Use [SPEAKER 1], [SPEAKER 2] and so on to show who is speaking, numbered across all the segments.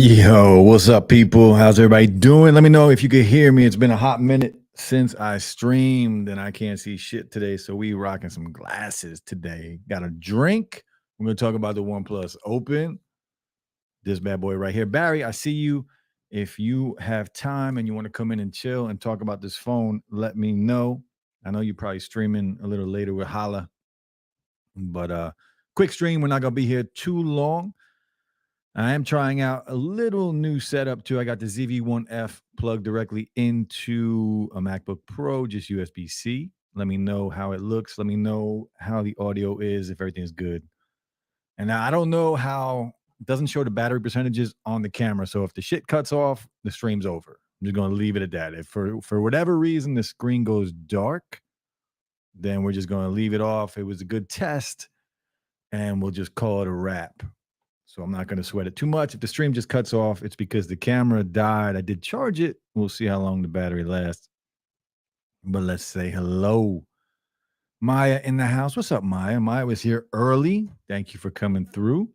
[SPEAKER 1] Yo, what's up, people? How's everybody doing? Let me know if you could hear me. It's been a hot minute since I streamed and I can't see shit today. So we rocking some glasses today. Got a drink. We're going to talk about the OnePlus Open. This bad boy right here. Barry, I see you. If you have time and you want to come in and chill and talk about this phone, let me know. I know you're probably streaming a little later with Holla. But quick stream. We're not going to be here too long. I am trying out a little new setup too. I got the ZV-1F plugged directly into a MacBook Pro, just USB-C. Let me know how it looks. Let me know how the audio is, if everything's good. And now I don't know how, it doesn't show the battery percentages on the camera. So if the shit cuts off, the stream's over. I'm just going to leave it at that. If for whatever reason the screen goes dark, then we're just going to leave it off. It was a good test, and we'll just call it a wrap. So I'm not going to sweat it too much. If the stream just cuts off, it's because the camera died. I did charge it. We'll see how long the battery lasts. But let's say hello. Maya in the house. What's up, Maya? Maya was here early. Thank you for coming through.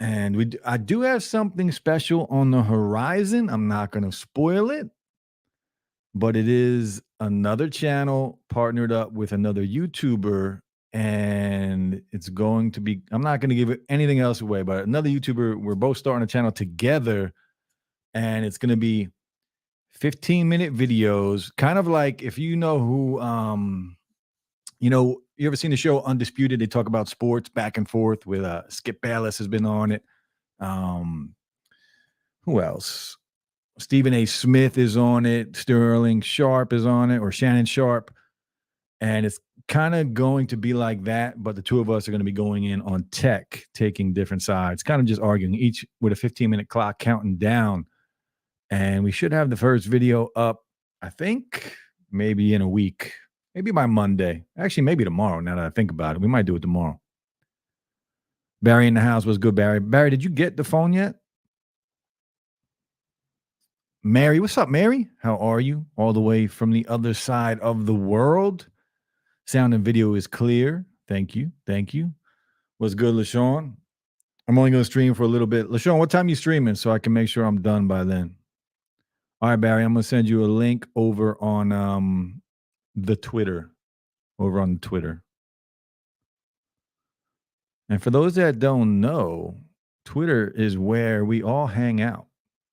[SPEAKER 1] And I do have something special on the horizon. I'm not going to spoil it, but it is another channel partnered up with another YouTuber. And it's going to be, I'm not going to give anything else away, but another YouTuber, we're both starting a channel together, and it's going to be 15-minute videos, kind of like, if you know who, you ever seen the show Undisputed? They talk about sports back and forth with Skip Bayless has been on it. Who else? Stephen A. Smith is on it. Sterling Sharp is on it, or Shannon Sharp. And it's kind of going to be like that, but the two of us are going to be going in on tech, taking different sides, kind of just arguing, each with a 15-minute clock counting down. And we should have the first video up, I think, maybe in a week, maybe by Monday. Actually, maybe tomorrow, now that I think about it. We might do it tomorrow. Barry in the house was good, Barry. Barry, did you get the phone yet? Mary, what's up, Mary? How are you? All the way from the other side of the world. Sound and video is clear. Thank you. Thank you. What's good, LaShawn? I'm only going to stream for a little bit. LaShawn, what time are you streaming so I can make sure I'm done by then? All right, Barry, I'm going to send you a link over on the Twitter, over on Twitter. And for those that don't know, Twitter is where we all hang out.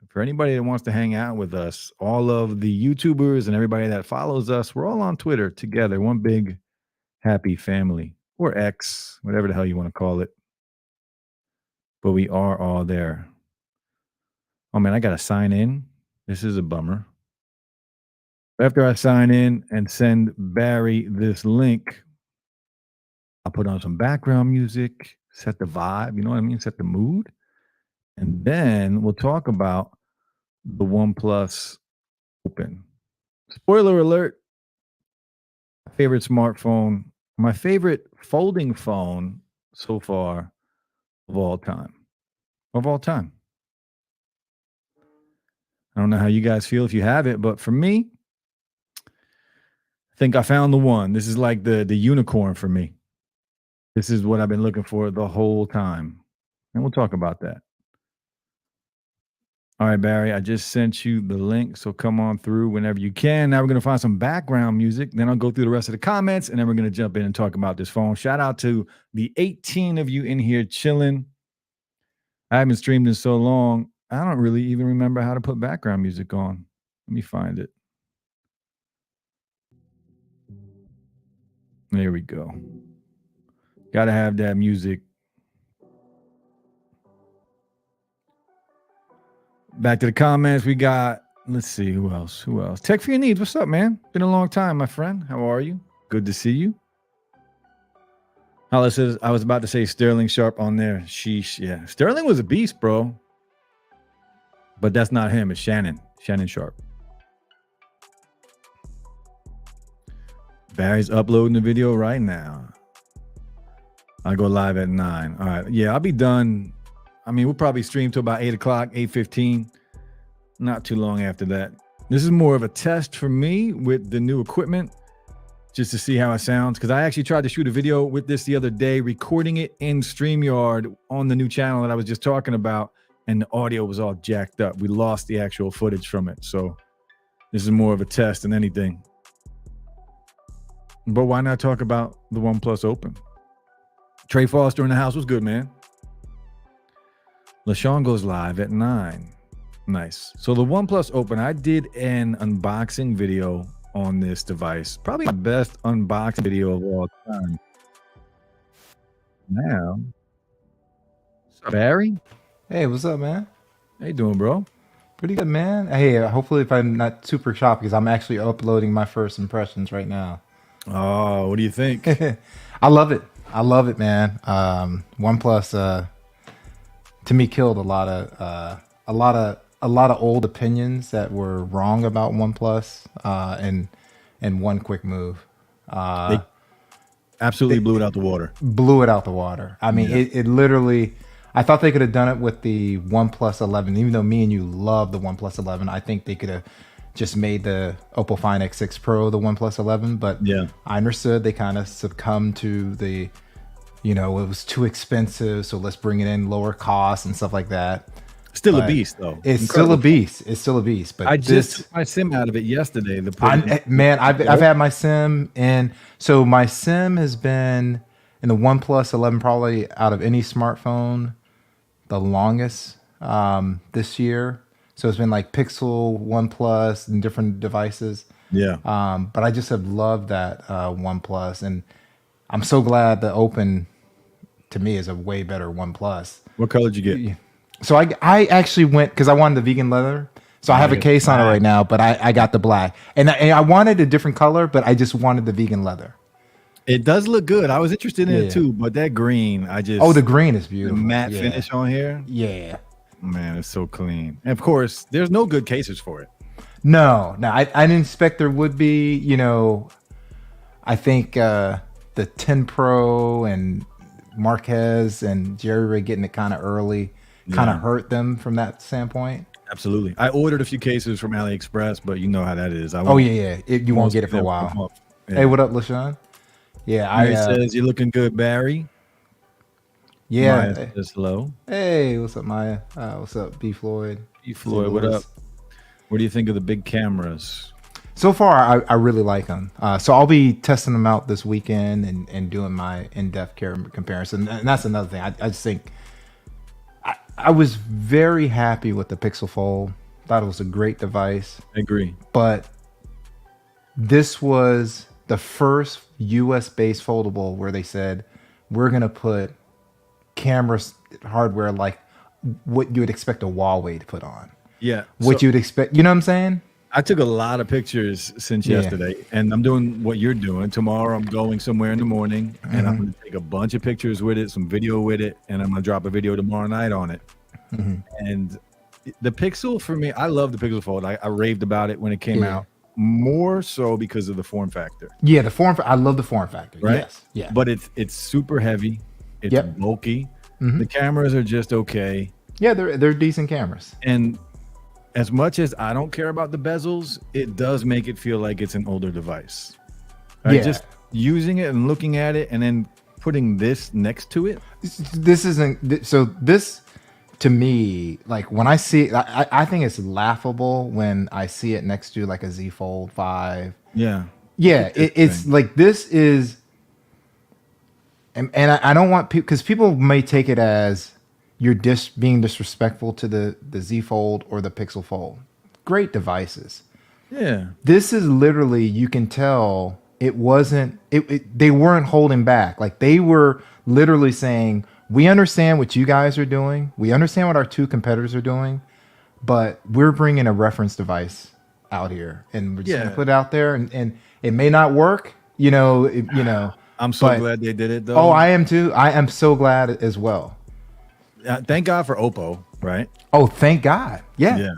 [SPEAKER 1] For anybody that wants to hang out with us, all of the YouTubers and everybody that follows us, we're all on Twitter together, one big happy family, or X, whatever the hell you want to call it. But we are all there. Oh man, I got to sign in. This is a bummer. After I sign in and send Barry this link, I'll put on some background music, set the vibe, you know what I mean? Set the mood. And then we'll talk about the OnePlus Open. Spoiler alert, favorite smartphone, my favorite folding phone so far of all time. Of all time. I don't know how you guys feel if you have it, but for me, I think I found the one. This is like the unicorn for me. This is what I've been looking for the whole time. And we'll talk about that. All right, Barry, I just sent you the link, so come on through whenever you can. Now we're going to find some background music. Then I'll go through the rest of the comments, and then we're going to jump in and talk about this phone. Shout out to the 18 of you in here chilling. I haven't streamed in so long, I don't really even remember how to put background music on. Let me find it. There we go. Got to have that music. Back to the comments. We got, let's see, who else? Tech for your needs. What's up, man? Been a long time, my friend. How are you? Good to see you. Hollis says, I was about to say Sterling Sharp on there. Sheesh, yeah. Sterling was a beast, bro. But that's not him. It's Shannon. Shannon Sharp. Barry's uploading the video right now. I go live at 9. All right. Yeah, I'll be done. I mean, we'll probably stream till about 8 o'clock, 8:15. Not too long after that. This is more of a test for me with the new equipment, just to see how it sounds. Because I actually tried to shoot a video with this the other day, recording it in StreamYard on the new channel that I was just talking about, and the audio was all jacked up. We lost the actual footage from it. So this is more of a test than anything. But why not talk about the OnePlus Open? Trey Foster in the house was good, man. LaShawn goes live at 9. Nice. So the OnePlus Open, I did an unboxing video on this device. Probably my best unboxing video of all time. Now, Barry?
[SPEAKER 2] Hey, what's up, man?
[SPEAKER 1] How you doing, bro?
[SPEAKER 2] Pretty good, man. Hey, hopefully if I'm not super choppy, because I'm actually uploading my first impressions right now.
[SPEAKER 1] Oh, what do you think?
[SPEAKER 2] I love it. I love it, man. OnePlus, to me, killed a lot of old opinions that were wrong about OnePlus, in one quick move.
[SPEAKER 1] They absolutely blew it out the water.
[SPEAKER 2] Blew it out the water. I mean,
[SPEAKER 1] Yeah.
[SPEAKER 2] it literally. I thought they could have done it with the OnePlus 11. Even though me and you love the OnePlus 11, I think they could have just made the Oppo Find X6 Pro the OnePlus 11. But
[SPEAKER 1] Yeah.
[SPEAKER 2] I understood they kind of succumbed to the, it was too expensive, so let's bring it in lower cost and stuff like that.
[SPEAKER 1] Still
[SPEAKER 2] But
[SPEAKER 1] a beast, though.
[SPEAKER 2] It's
[SPEAKER 1] Incredible.
[SPEAKER 2] still a beast. It's still a beast. But
[SPEAKER 1] I just took my SIM out of it yesterday.
[SPEAKER 2] I've had my SIM, and so my SIM has been in the OnePlus 11 probably out of any smartphone the longest this year. So it's been like Pixel, OnePlus, and different devices.
[SPEAKER 1] Yeah.
[SPEAKER 2] But I just have loved that OnePlus, and I'm so glad the Open to me is a way better OnePlus.
[SPEAKER 1] What color did you get?
[SPEAKER 2] So I actually went because I wanted the vegan leather. So I have a case on it right now, but I got the black, and I wanted a different color, but I just wanted the vegan leather.
[SPEAKER 1] It does look good. I was interested in it too, but that green,
[SPEAKER 2] the green is beautiful.
[SPEAKER 1] The matte finish on here.
[SPEAKER 2] Yeah.
[SPEAKER 1] Man, it's so clean. And of course, there's no good cases for it.
[SPEAKER 2] No, I didn't expect there would be. I think the 10 Pro and Marquez and Jerry Ray getting it kind of early kind of hurt them from that standpoint.
[SPEAKER 1] Absolutely. I ordered a few cases from AliExpress, but you know how that is.
[SPEAKER 2] You won't get it for a while.
[SPEAKER 1] Yeah.
[SPEAKER 2] Hey, what up, LaShawn? Yeah,
[SPEAKER 1] Barry says you're looking good, Barry.
[SPEAKER 2] Yeah.
[SPEAKER 1] Maya says hello.
[SPEAKER 2] Hey, what's up, Maya? What's up, B Floyd?
[SPEAKER 1] B Floyd, what up? What do you think of the big cameras?
[SPEAKER 2] So far, I really like them. So I'll be testing them out this weekend and doing my in-depth comparison. And that's another thing. I just think I was very happy with the Pixel Fold. Thought it was a great device.
[SPEAKER 1] I agree.
[SPEAKER 2] But this was the first US-based foldable where they said, we're going to put camera hardware like what you would expect a Huawei to put on.
[SPEAKER 1] Yeah.
[SPEAKER 2] What you would expect. You know what I'm saying?
[SPEAKER 1] I took a lot of pictures since yesterday, and I'm doing what you're doing. Tomorrow, I'm going somewhere in the morning, and I'm going to take a bunch of pictures with it, some video with it, and I'm going to drop a video tomorrow night on it. And the Pixel, for me, I love the Pixel Fold. I raved about it when it came out, more so because of the form factor.
[SPEAKER 2] Yeah, the form. I love the form factor.
[SPEAKER 1] Right?
[SPEAKER 2] Yes. Yeah.
[SPEAKER 1] But it's super heavy. It's bulky. The cameras are just okay.
[SPEAKER 2] Yeah, they're decent cameras.
[SPEAKER 1] And as much as I don't care about the bezels, it does make it feel like it's an older device. Right?
[SPEAKER 2] Yeah.
[SPEAKER 1] Just using it and looking at it and then putting this next to it.
[SPEAKER 2] This isn't so. This to me, like when I see, I think it's laughable when I see it next to like a Z Fold 5.
[SPEAKER 1] Yeah.
[SPEAKER 2] Yeah, it's like this is, and I don't want people, because people may take it as you're being disrespectful to the Z Fold or the Pixel Fold. Great devices.
[SPEAKER 1] Yeah.
[SPEAKER 2] This is literally, you can tell it wasn't, they weren't holding back. Like they were literally saying, we understand what you guys are doing. We understand what our two competitors are doing, but we're bringing a reference device out here and we're just going to put it out there, and it may not work, you know.
[SPEAKER 1] I'm so glad they did it though.
[SPEAKER 2] Oh, I am too. I am so glad as well.
[SPEAKER 1] Thank God for Oppo, right?
[SPEAKER 2] Oh, thank God. Yeah.
[SPEAKER 1] Yeah.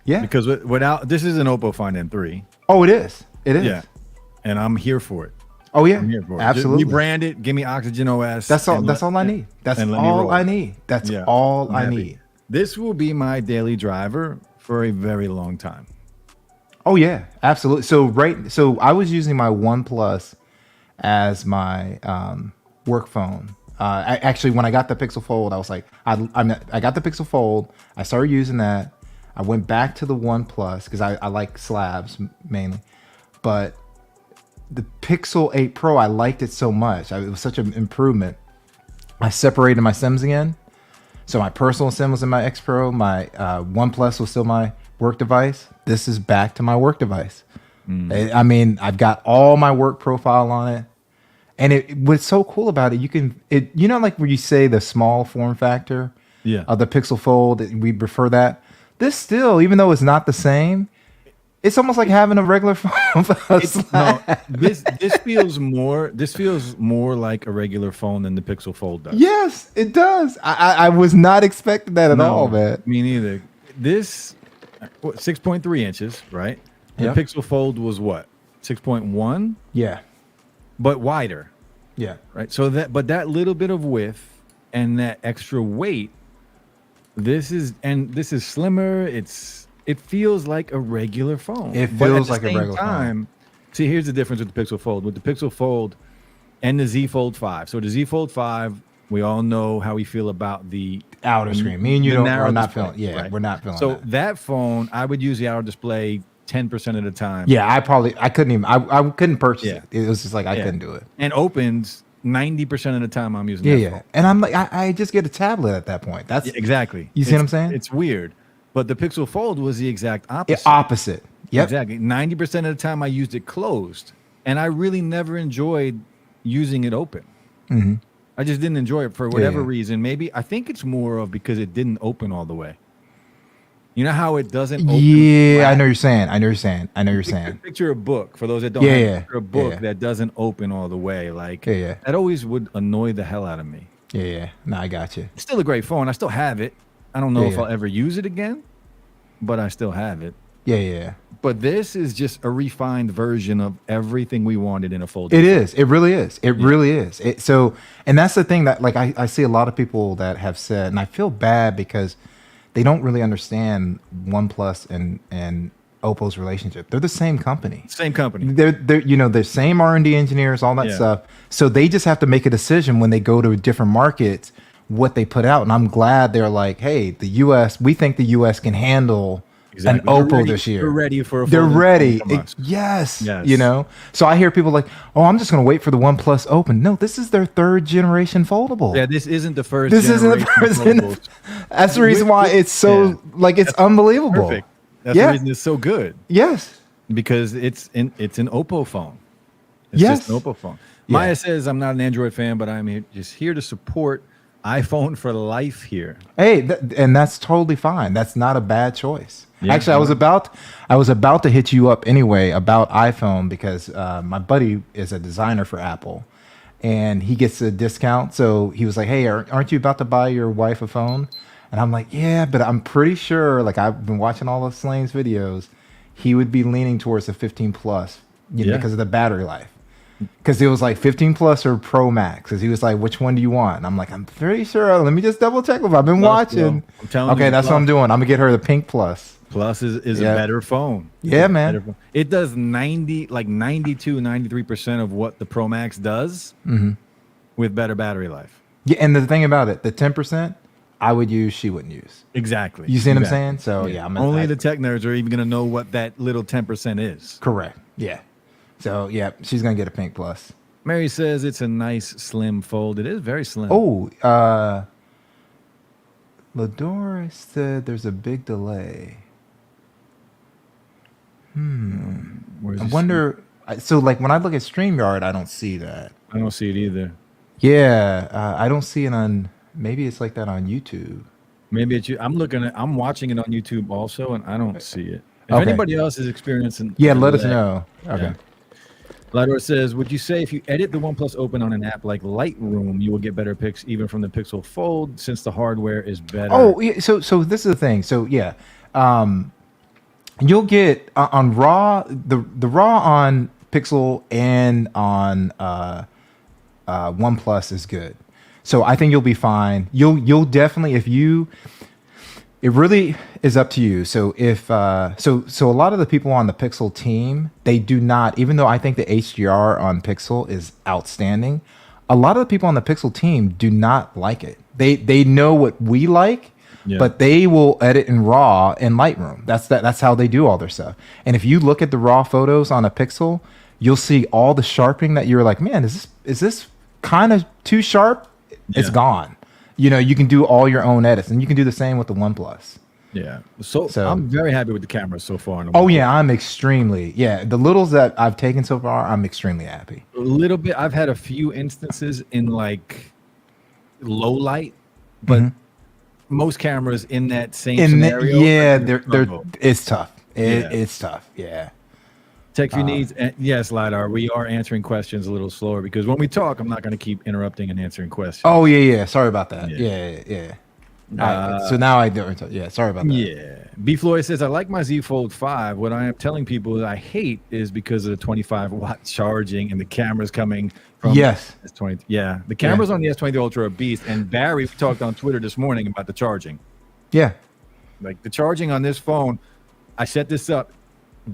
[SPEAKER 2] Yeah.
[SPEAKER 1] Because without, this is an Oppo Find N3.
[SPEAKER 2] Oh, it is. It is.
[SPEAKER 1] Yeah. And I'm here for it.
[SPEAKER 2] Oh yeah.
[SPEAKER 1] I'm here for it.
[SPEAKER 2] Absolutely.
[SPEAKER 1] Just rebrand it. Give me Oxygen OS.
[SPEAKER 2] That's all. That's all I need. That's all I need. That's all I need.
[SPEAKER 1] This will be my daily driver for a very long time.
[SPEAKER 2] Oh yeah, absolutely. So I was using my OnePlus as my work phone. Actually, when I got the Pixel Fold, I was like, I got the Pixel Fold. I started using that. I went back to the OnePlus because I like slabs mainly, but the Pixel 8 Pro, I liked it so much. It was such an improvement. I separated my SIMs again. So my personal SIM was in my X Pro. My OnePlus was still my work device. This is back to my work device. I mean, I've got all my work profile on it. And what's so cool about it, you know, like where you say the small form factor of the Pixel Fold, we prefer that. This still, even though it's not the same, it's almost like having a regular phone.
[SPEAKER 1] This feels more like a regular phone than the Pixel Fold does.
[SPEAKER 2] Yes, it does. I was not expecting that at all, man.
[SPEAKER 1] Me neither. This 6.3 inches, right? The Pixel Fold was what? 6.1?
[SPEAKER 2] Yeah.
[SPEAKER 1] But wider.
[SPEAKER 2] Yeah.
[SPEAKER 1] Right. So that little bit of width and that extra weight, this is slimmer. It feels like a regular phone.
[SPEAKER 2] It feels like a regular phone.
[SPEAKER 1] See, here's the difference with the Pixel Fold. With the Pixel Fold and the Z Fold 5. So the Z Fold 5, we all know how we feel about the
[SPEAKER 2] outer screen. Me and you are not
[SPEAKER 1] display,
[SPEAKER 2] feeling. Yeah,
[SPEAKER 1] right?
[SPEAKER 2] we're not feeling.
[SPEAKER 1] So that phone, I would use the outer display 10% of the time.
[SPEAKER 2] Yeah, I couldn't purchase it. It was just like I couldn't do it.
[SPEAKER 1] And opens 90% of the time I'm using that phone.
[SPEAKER 2] And I'm like, I just get a tablet at that point. That's
[SPEAKER 1] exactly.
[SPEAKER 2] You see what I'm saying?
[SPEAKER 1] It's weird. But the Pixel Fold was the exact opposite.
[SPEAKER 2] Opposite. Yep.
[SPEAKER 1] Exactly. 90% of the time I used it closed. And I really never enjoyed using it open. I just didn't enjoy it for whatever reason. Maybe I think it's more of because it didn't open all the way. You know how it doesn't open?
[SPEAKER 2] Yeah, flat? I know you're saying.
[SPEAKER 1] Picture a book for those that don't picture a book that doesn't open all the way. Like that always would annoy the hell out of me.
[SPEAKER 2] Yeah. No, I got you.
[SPEAKER 1] It's still a great phone. I still have it. I don't know if I'll ever use it again, but I still have it.
[SPEAKER 2] Yeah.
[SPEAKER 1] But this is just a refined version of everything we wanted in a foldable.
[SPEAKER 2] It is. It really is. It really is. And that's the thing that like I see a lot of people that have said, and I feel bad because they don't really understand OnePlus and Oppo's relationship. They're the same company.
[SPEAKER 1] Same company.
[SPEAKER 2] They're the same R&D engineers, all that stuff. So they just have to make a decision when they go to different markets what they put out. And I'm glad they're like, hey, we think the US can handle an
[SPEAKER 1] Exactly.
[SPEAKER 2] Oppo this year.
[SPEAKER 1] They're ready for a
[SPEAKER 2] They're
[SPEAKER 1] folding phone
[SPEAKER 2] ready.
[SPEAKER 1] from us.
[SPEAKER 2] Yes.
[SPEAKER 1] Yes.
[SPEAKER 2] You know, so I hear people like, oh, I'm just going to wait for the OnePlus Open. No, this is their 3rd generation foldable.
[SPEAKER 1] Yeah, this isn't the first.
[SPEAKER 2] This isn't the
[SPEAKER 1] generation
[SPEAKER 2] first.
[SPEAKER 1] foldables.
[SPEAKER 2] That's the reason why it's so it's unbelievable.
[SPEAKER 1] Perfect. That's the reason it's so good.
[SPEAKER 2] Yes.
[SPEAKER 1] Because it's an Oppo phone. It's
[SPEAKER 2] Yes.
[SPEAKER 1] just an Oppo phone.
[SPEAKER 2] Yeah.
[SPEAKER 1] Maya says, I'm not an Android fan, but I'm just here to support iPhone for life here.
[SPEAKER 2] Hey, and that's totally fine. That's not a bad choice.
[SPEAKER 1] Yeah.
[SPEAKER 2] Actually, I was about to hit you up anyway about iPhone because my buddy is a designer for Apple, and he gets a discount. So he was like, "Hey, aren't you about to buy your wife a phone?" And I'm like, "Yeah, but I'm pretty sure. Like I've been watching all of Slane's videos. He would be leaning towards the 15 plus, because of the battery life." Because it was like 15 plus or Pro Max. Because he was like, which one do you want? And I'm like, I'm pretty sure. Let me just double check with. I've been watching.
[SPEAKER 1] I'm telling
[SPEAKER 2] okay,
[SPEAKER 1] you,
[SPEAKER 2] that's
[SPEAKER 1] Plus.
[SPEAKER 2] what I'm doing. I'm gonna get her the pink plus.
[SPEAKER 1] Plus is
[SPEAKER 2] Yeah.
[SPEAKER 1] a better phone.
[SPEAKER 2] Yeah,
[SPEAKER 1] It's a
[SPEAKER 2] man.
[SPEAKER 1] better phone. It does 93% of what the Pro Max does with better battery life.
[SPEAKER 2] Yeah, and the thing about it, the 10% I would use, she wouldn't use.
[SPEAKER 1] Exactly.
[SPEAKER 2] You see what I'm
[SPEAKER 1] Exactly.
[SPEAKER 2] saying? So yeah,
[SPEAKER 1] Only the tech nerds are even going to know what that little 10% is.
[SPEAKER 2] correct. Yeah. So yeah, she's gonna get a pink plus.
[SPEAKER 1] Mary says it's a nice slim fold. It is very slim.
[SPEAKER 2] Oh, Ladora said there's a big delay.
[SPEAKER 1] Where's
[SPEAKER 2] I
[SPEAKER 1] this-
[SPEAKER 2] wonder. So like when I look at StreamYard, I don't see that.
[SPEAKER 1] I don't see it either.
[SPEAKER 2] Yeah, I don't see it on. Maybe it's like that on YouTube.
[SPEAKER 1] Maybe it's you. I'm watching it on YouTube also, and I don't see it. If
[SPEAKER 2] Okay.
[SPEAKER 1] anybody else is experiencing,
[SPEAKER 2] Yeah, let us
[SPEAKER 1] that-
[SPEAKER 2] know. Okay.
[SPEAKER 1] Yeah. Lador says, would you say if you edit the OnePlus Open on an app like Lightroom, you will get better pics even from the Pixel Fold since the hardware is better?
[SPEAKER 2] Oh, yeah, so this is the thing. So yeah, you'll get on raw the raw on Pixel and on OnePlus is good. So I think you'll be fine. You'll definitely it really is up to you. So if so a lot of the people on the Pixel team, they do not, even though I think the HDR on Pixel is outstanding, a lot of the people on the Pixel team do not like it. They know what we like,
[SPEAKER 1] Yeah.
[SPEAKER 2] but they will edit in RAW in Lightroom. That's how they do all their stuff. And if you look at the raw photos on a Pixel, you'll see all the sharpening that you're like, man, is this kind of too sharp? It's
[SPEAKER 1] Yeah.
[SPEAKER 2] gone. You can do all your own edits, and you can do the same with the OnePlus.
[SPEAKER 1] Yeah. So
[SPEAKER 2] So-
[SPEAKER 1] I'm very happy with the camera so far. On the
[SPEAKER 2] Oh
[SPEAKER 1] OnePlus.
[SPEAKER 2] yeah, I'm extremely the littles that I've taken so far, I'm extremely happy.
[SPEAKER 1] A little bit. I've had a few instances in like low light, but most cameras in that same scenario.
[SPEAKER 2] it's tough.
[SPEAKER 1] Yeah.
[SPEAKER 2] It's tough. Yeah.
[SPEAKER 1] Tech View needs. Yes, Lidar. We are answering questions a little slower because when we talk, I'm not going to keep interrupting and answering questions.
[SPEAKER 2] Oh yeah. Sorry about that.
[SPEAKER 1] Yeah.
[SPEAKER 2] Yeah. All right, so now I do. Yeah. Sorry about that.
[SPEAKER 1] Yeah. B. Floyd says, I like my Z Fold 5. What I am telling people that I hate is because of the 25-watt charging and the cameras coming from
[SPEAKER 2] Yes.
[SPEAKER 1] S20. Yeah. The cameras on the S20 Ultra are a beast. And Barry, we talked on Twitter this morning about the charging.
[SPEAKER 2] Yeah.
[SPEAKER 1] Like the charging on this phone, I set this up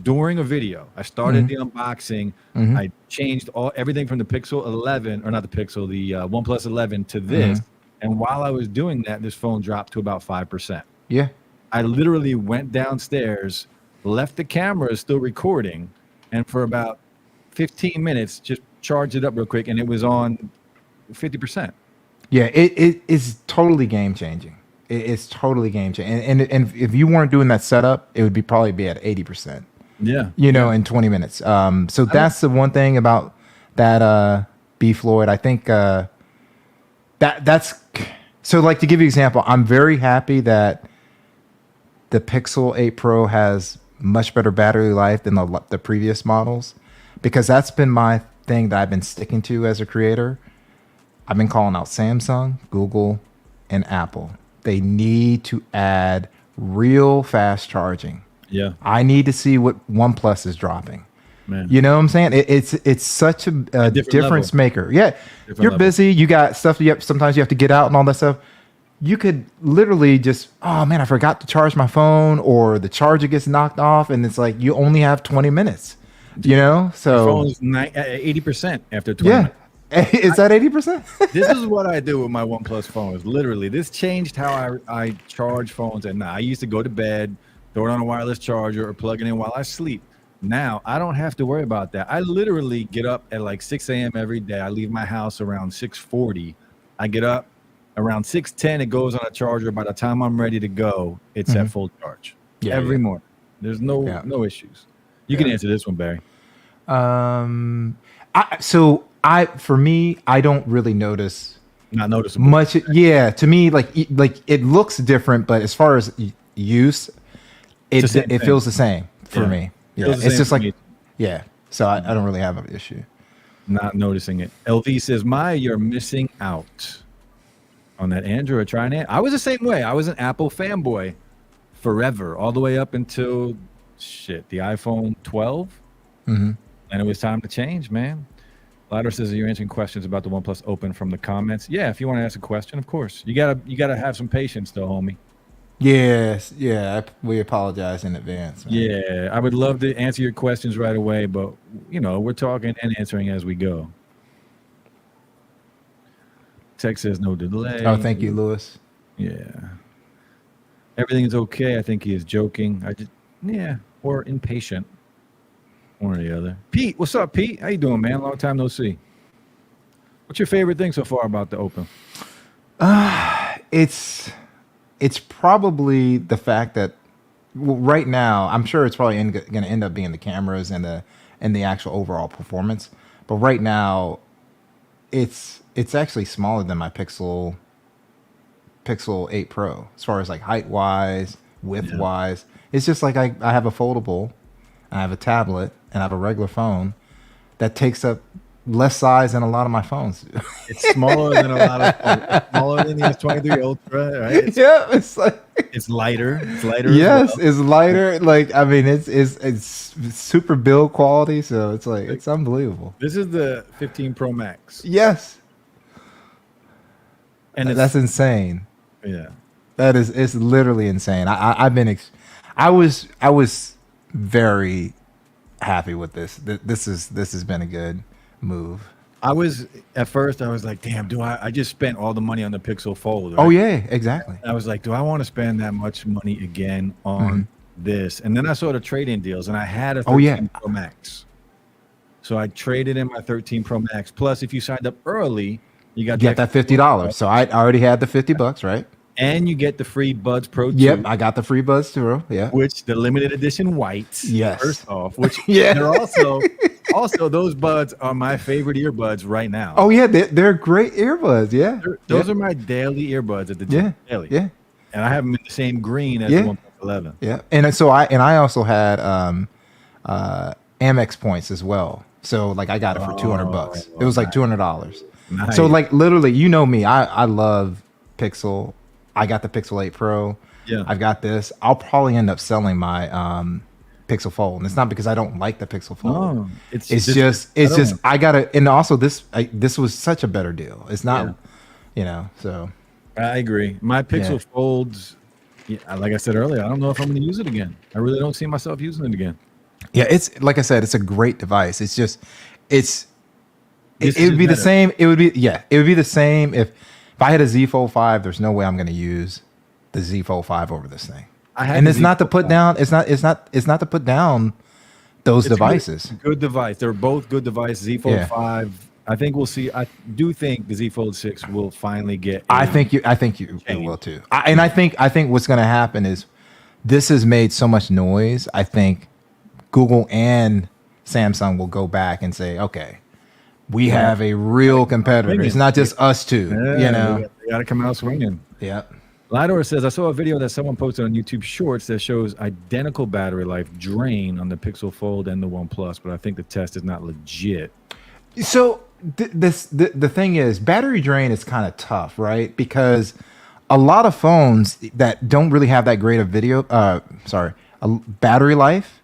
[SPEAKER 1] during a video. I started the unboxing. I changed everything from the Pixel 11, or not the Pixel, the OnePlus 11 to this. And while I was doing that, this phone dropped to about 5%.
[SPEAKER 2] Yeah.
[SPEAKER 1] I literally went downstairs, left the camera still recording, and for about 15 minutes, just charged it up real quick, and it was on 50%.
[SPEAKER 2] Yeah. It is totally game changing. It's totally game changing. And if you weren't doing that setup, it would probably be at 80%.
[SPEAKER 1] Yeah.
[SPEAKER 2] In 20 minutes. So that's the one thing about that B. Floyd. I think that's so. Like, to give you an example, I'm very happy that the Pixel 8 Pro has much better battery life than the previous models, because that's been my thing that I've been sticking to as a creator. I've been calling out Samsung, Google, and Apple. They need to add real fast charging.
[SPEAKER 1] Yeah.
[SPEAKER 2] I need to see what OnePlus is dropping.
[SPEAKER 1] Man.
[SPEAKER 2] You know what I'm saying? It's such a difference
[SPEAKER 1] level.
[SPEAKER 2] maker. Yeah,
[SPEAKER 1] Different
[SPEAKER 2] you're
[SPEAKER 1] level.
[SPEAKER 2] busy. You got stuff. Sometimes you have to get out and all that stuff. You could literally just, oh man, I forgot to charge my phone, or the charger gets knocked off, and it's like you only have 20 minutes. So
[SPEAKER 1] Phone's 80% after 20
[SPEAKER 2] yeah,
[SPEAKER 1] minutes.
[SPEAKER 2] is that 80%?
[SPEAKER 1] This is what I do with my OnePlus phone. Is literally, this changed how I charge phones at night. I used to go to bed, throw it on a wireless charger, or plug it in while I sleep. Now, I don't have to worry about that. I literally get up at like 6 a.m. every day. I leave my house around 6:40. I get up around 6:10. It goes on a charger. By the time I'm ready to go, it's at full charge every morning. There's no issues. You can answer this one, Barry.
[SPEAKER 2] For me, I don't really notice
[SPEAKER 1] not noticeable
[SPEAKER 2] much. Yeah, to me, like it looks different, but as far as use, it feels the same for me. Yeah, it's just like So I don't really have an issue.
[SPEAKER 1] Not noticing it. LV says, Maya, you're missing out on that Android. Trying it. I was the same way. I was an Apple fanboy forever, all the way up until the iPhone 12. And it was time to change, man. Ladder says, you're answering questions about the OnePlus Open from the comments. Yeah, if you want to ask a question, of course. You gotta have some patience though, homie.
[SPEAKER 2] Yes, we apologize in advance, man.
[SPEAKER 1] Yeah, I would love to answer your questions right away, but we're talking and answering as we go. Text says no delay.
[SPEAKER 2] Oh, thank you, Lewis.
[SPEAKER 1] Yeah. Everything is okay. I think he is joking. Or impatient. One or the other. Pete, what's up, Pete? How you doing, man? Long time no see. What's your favorite thing so far about the Open?
[SPEAKER 2] It's probably the fact that right now, I'm sure it's probably going to end up being the cameras and the actual overall performance. But right now, it's actually smaller than my Pixel 8 Pro as far as like height wise, width wise. It's just like I have a foldable, I have a tablet, and I have a regular phone that takes up less size than a lot of my phones.
[SPEAKER 1] It's smaller than a lot of smaller than the S23 Ultra, right? It's lighter. It's lighter.
[SPEAKER 2] Yes, it's lighter. Like I mean, it's super build quality, so it's like it's unbelievable.
[SPEAKER 1] This is the 15 Pro Max.
[SPEAKER 2] Yes, and that's insane.
[SPEAKER 1] Yeah,
[SPEAKER 2] it's literally insane. I was very happy with this. This has been a good move.
[SPEAKER 1] At first I was like, damn, I just spent all the money on the Pixel Fold, right?
[SPEAKER 2] Oh yeah, exactly.
[SPEAKER 1] I was like, do I want to spend that much money again on this? And then I saw the trade-in deals, and I had a 13 Pro Max. So I traded in my 13 Pro Max. Plus, if you signed up early, you got
[SPEAKER 2] that $50. So I already had the $50, right?
[SPEAKER 1] And you get the free Buds Pro 2.
[SPEAKER 2] Yep, I got the free Buds Pro. Yeah,
[SPEAKER 1] which the limited edition whites.
[SPEAKER 2] Yes.
[SPEAKER 1] First off, which they're also those buds are my favorite earbuds right now.
[SPEAKER 2] Oh yeah, they're great earbuds. Yeah,
[SPEAKER 1] those are my daily earbuds at the gym. Daily. Yeah, and I have them in the same green as the OnePlus 11.
[SPEAKER 2] Yeah, and so I also had Amex points as well. So like I got it for $200. It was like $200. Nice. So like literally, you know me, I love Pixel. I got the Pixel 8 Pro. Yeah, I've got this. I'll probably end up selling my Pixel Fold, and it's not because I don't like the Pixel Fold. No, it's just I gotta. And also this was such a better deal. It's not, So
[SPEAKER 1] I agree. My Pixel Folds, like I said earlier, I don't know if I'm going to use it again. I really don't see myself using it again.
[SPEAKER 2] Yeah, it's like I said, it's a great device. It's just it would be the same. It would be the same if I had a Z Fold 5. There's no way I'm going to use the Z Fold 5 over this thing. And it's not to put down. It's not to put down those devices.
[SPEAKER 1] Good device. They're both good devices. Z Fold 5. I think we'll see. I do think the Z Fold 6 will finally get.
[SPEAKER 2] I think you will too. I think what's going to happen is this has made so much noise. I think Google and Samsung will go back and say, okay, we have a real competitor. It's not just us two.
[SPEAKER 1] They got to come out swinging.
[SPEAKER 2] Yeah.
[SPEAKER 1] Lidor says, I saw a video that someone posted on YouTube Shorts that shows identical battery life drain on the Pixel Fold and the OnePlus, but I think the test is not legit.
[SPEAKER 2] So the thing is, battery drain is kind of tough, right? Because a lot of phones that don't really have that great of battery life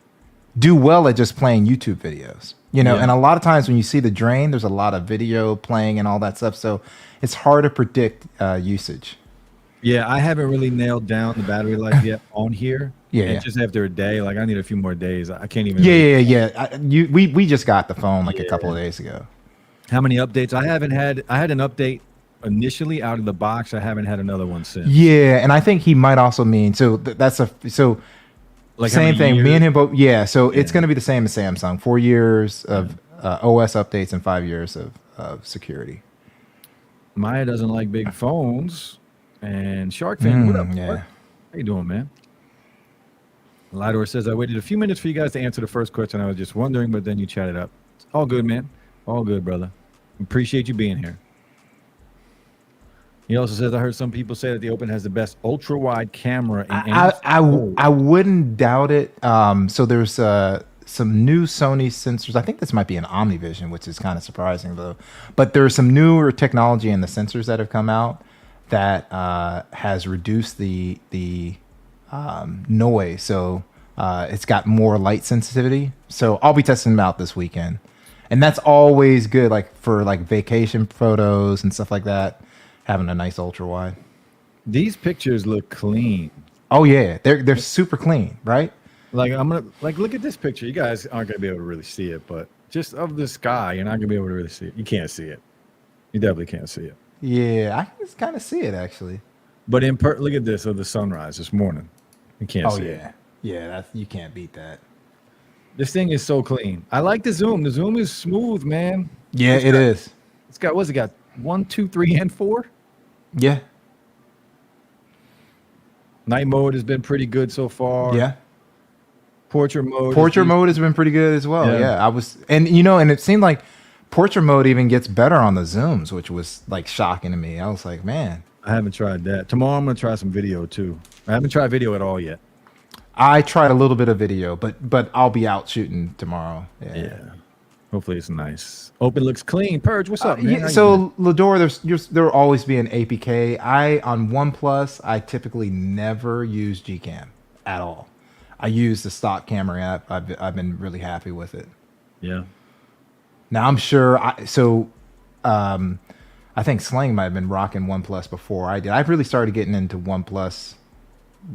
[SPEAKER 2] do well at just playing YouTube videos. And a lot of times when you see the drain, there's a lot of video playing and all that stuff. So it's hard to predict usage.
[SPEAKER 1] Yeah, I haven't really nailed down the battery life yet on here.
[SPEAKER 2] Yeah,
[SPEAKER 1] just after a day, like I need a few more days. I can't even.
[SPEAKER 2] We just got the phone like a couple of days ago.
[SPEAKER 1] How many updates? I haven't had. I had an update initially out of the box. I haven't had another one since.
[SPEAKER 2] Yeah, and I think he might also mean so
[SPEAKER 1] Like
[SPEAKER 2] Same thing. Me and him both. Yeah. So
[SPEAKER 1] Yeah.
[SPEAKER 2] it's going to be the same as Samsung. 4 years of OS updates and 5 years of security.
[SPEAKER 1] Maya doesn't like big phones. And Shark Fin, what up?
[SPEAKER 2] Yeah.
[SPEAKER 1] Shark? How you doing, man? Lidor says, I waited a few minutes for you guys to answer the first question. I was just wondering, but then you chatted up. All good, man. All good, brother. Appreciate you being here. He also says, I heard some people say that the Open has the best ultra-wide camera in any
[SPEAKER 2] I wouldn't doubt it. So there's some new Sony sensors. I think this might be an OmniVision, which is kind of surprising, though. But there's some newer technology in the sensors that have come out that has reduced the noise. So it's got more light sensitivity. So I'll be testing them out this weekend. And that's always good, like for like vacation photos and stuff like that. Having a nice ultra wide.
[SPEAKER 1] These pictures look clean.
[SPEAKER 2] Oh yeah, they're super clean, right?
[SPEAKER 1] Like I'm gonna look at this picture. You guys aren't gonna be able to really see it, but just of the sky, you're not gonna be able to really see it. You can't see it. You definitely can't see it.
[SPEAKER 2] Yeah, I can kind of see it actually.
[SPEAKER 1] But look at this of the sunrise this morning. You can't see it.
[SPEAKER 2] Yeah, you can't beat that.
[SPEAKER 1] This thing is so clean. I like the zoom. The zoom is smooth, man.
[SPEAKER 2] Yeah, it is.
[SPEAKER 1] It's got what's it got? 1, 2, 3, and 4.
[SPEAKER 2] Yeah.
[SPEAKER 1] Night mode has been pretty good so far.
[SPEAKER 2] Yeah.
[SPEAKER 1] Portrait mode.
[SPEAKER 2] Portrait mode has been pretty good as well.
[SPEAKER 1] Yeah.
[SPEAKER 2] I was, and and it seemed like portrait mode even gets better on the zooms, which was like shocking to me. I was like, man.
[SPEAKER 1] I haven't tried that. Tomorrow I'm gonna try some video too. I haven't tried video at all yet.
[SPEAKER 2] I tried a little bit of video, but I'll be out shooting tomorrow.
[SPEAKER 1] Yeah. Hopefully it's nice. Open looks clean. Purge, what's up, man?
[SPEAKER 2] Yeah, so Lador, there'll always be an APK. On OnePlus, I typically never use Gcam at all. I use the stock camera app. I've been really happy with it.
[SPEAKER 1] Yeah.
[SPEAKER 2] Now I'm sure. I think Slang might have been rocking OnePlus before I did. I've really started getting into OnePlus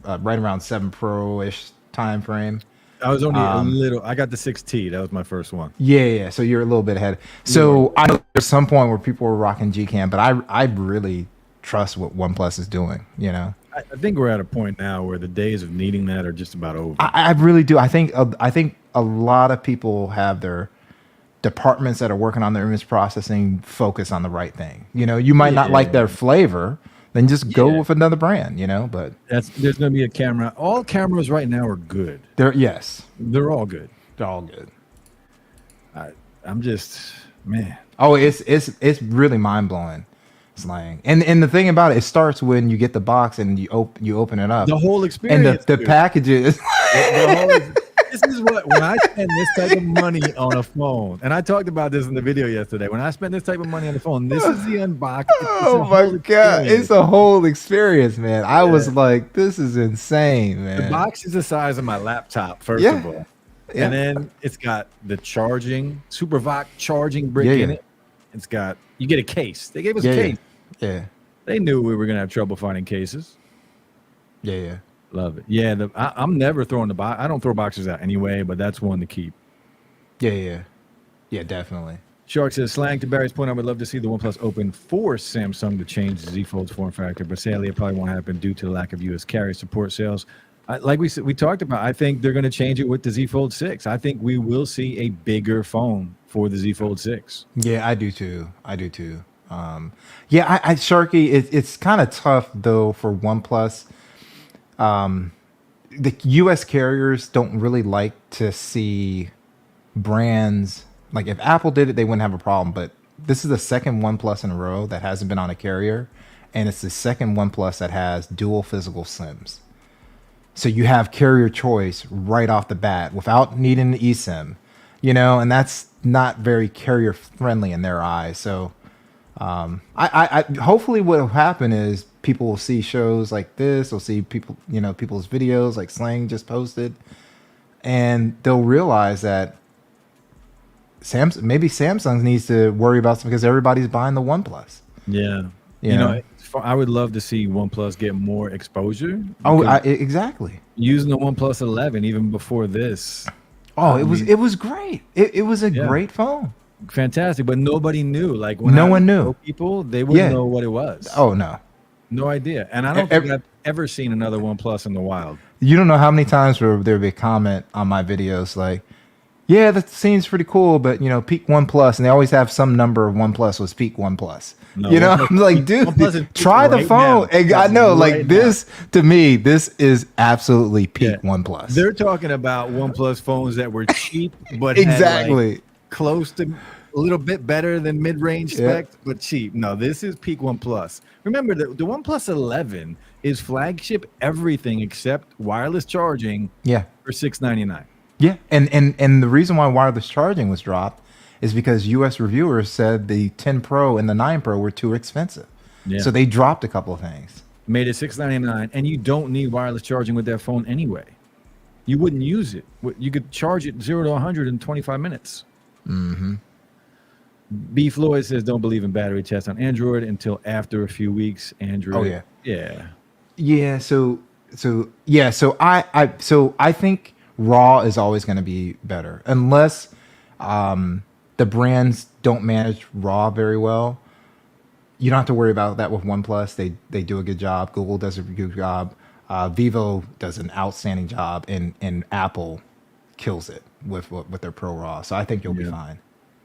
[SPEAKER 2] right around 7 Pro-ish time frame.
[SPEAKER 1] I was only a little. I got the 6T. That was my first one.
[SPEAKER 2] Yeah. So you're a little bit ahead. So I know there's some point where people were rocking Gcam, but I really trust what OnePlus is doing.
[SPEAKER 1] I think we're at a point now where the days of needing that are just about over.
[SPEAKER 2] I really do. I think a lot of people have their departments that are working on their image processing focus on the right thing. You might not like their flavor, then just go with another brand. But
[SPEAKER 1] there's going to be a camera. All cameras right now are good.
[SPEAKER 2] They're
[SPEAKER 1] all good.
[SPEAKER 2] They're all good.
[SPEAKER 1] I'm just, man.
[SPEAKER 2] Oh, it's really mind blowing. Slang. And the thing about it starts when you get the box and you open it up.
[SPEAKER 1] The whole experience.
[SPEAKER 2] And the packages.
[SPEAKER 1] This is when I spend this type of money on a phone, and I talked about this in the video yesterday. When I spend this type of money on the phone, this is the unboxing.
[SPEAKER 2] Oh my God. It's a whole experience, man. I was like, this is insane, man.
[SPEAKER 1] The box is the size of my laptop, first of all.
[SPEAKER 2] Yeah.
[SPEAKER 1] And then it's got the SuperVac charging brick in it. It's got, you get a case. They gave us a case.
[SPEAKER 2] Yeah.
[SPEAKER 1] They knew we were going to have trouble finding cases.
[SPEAKER 2] Yeah.
[SPEAKER 1] Love it. Yeah, I'm never throwing the box. I don't throw boxes out anyway, but that's one to keep.
[SPEAKER 2] Yeah, definitely.
[SPEAKER 1] Shark says, Slang, to Barry's point, I would love to see the OnePlus Open force Samsung to change the Z Fold's form factor, but sadly it probably won't happen due to the lack of U.S. carrier support sales. Like we talked about, I think they're going to change it with the Z Fold 6. I think we will see a bigger phone for the Z Fold 6.
[SPEAKER 2] Yeah, I do too. Sharky, it's kind of tough though for OnePlus. The U.S. carriers don't really like to see brands like if Apple did it, they wouldn't have a problem. But this is the second OnePlus in a row that hasn't been on a carrier, and it's the second OnePlus that has dual physical SIMs. So you have carrier choice right off the bat without needing an eSIM, and that's not very carrier friendly in their eyes. So I hopefully what will happen is people will see shows like this, they'll see people, people's videos like Slang just posted, and they'll realize that maybe Samsung needs to worry about something because everybody's buying the OnePlus.
[SPEAKER 1] Yeah. I would love to see OnePlus get more exposure.
[SPEAKER 2] Oh, exactly.
[SPEAKER 1] Using the OnePlus 11 even before this.
[SPEAKER 2] Oh, it was great. It was a great phone.
[SPEAKER 1] Fantastic, but nobody knew. Like when
[SPEAKER 2] no one knew.
[SPEAKER 1] People, they wouldn't know what it was.
[SPEAKER 2] Oh no,
[SPEAKER 1] no idea. And I don't think ever seen another OnePlus in the wild.
[SPEAKER 2] You don't know how many times where there'd be a comment on my videos like, yeah, that seems pretty cool, but you know, peak OnePlus, and they always have some number of OnePlus was peak OnePlus.
[SPEAKER 1] No,
[SPEAKER 2] you know,
[SPEAKER 1] OnePlus,
[SPEAKER 2] I'm like, dude, try the
[SPEAKER 1] right
[SPEAKER 2] phone.
[SPEAKER 1] now.
[SPEAKER 2] And I know, like
[SPEAKER 1] Right
[SPEAKER 2] this to me, this is absolutely peak OnePlus.
[SPEAKER 1] They're talking about OnePlus phones that were cheap, but
[SPEAKER 2] exactly
[SPEAKER 1] had like close to a little bit better than mid-range specs, but cheap. No, this is peak OnePlus. Remember, the OnePlus 11 is flagship everything except wireless charging. For $699.
[SPEAKER 2] Yeah, and the reason why wireless charging was dropped is because U.S. reviewers said the 10 Pro and the 9 Pro were too expensive. Yeah. So they dropped a couple of things.
[SPEAKER 1] Made it $699, and you don't need wireless charging with that phone anyway. You wouldn't use it. You could charge it 0 to 100 in 25 minutes.
[SPEAKER 2] Mm-hmm.
[SPEAKER 1] B. Floyd says, don't believe in battery tests on Android until after a few weeks. Android.
[SPEAKER 2] Oh, yeah.
[SPEAKER 1] Yeah.
[SPEAKER 2] Yeah, so I think RAW is always going to be better unless the brands don't manage RAW very well. You don't have to worry about that with OnePlus. They do a good job. Google does a good job. Vivo does an outstanding job, and Apple kills it with their Pro RAW. So I think you'll be fine.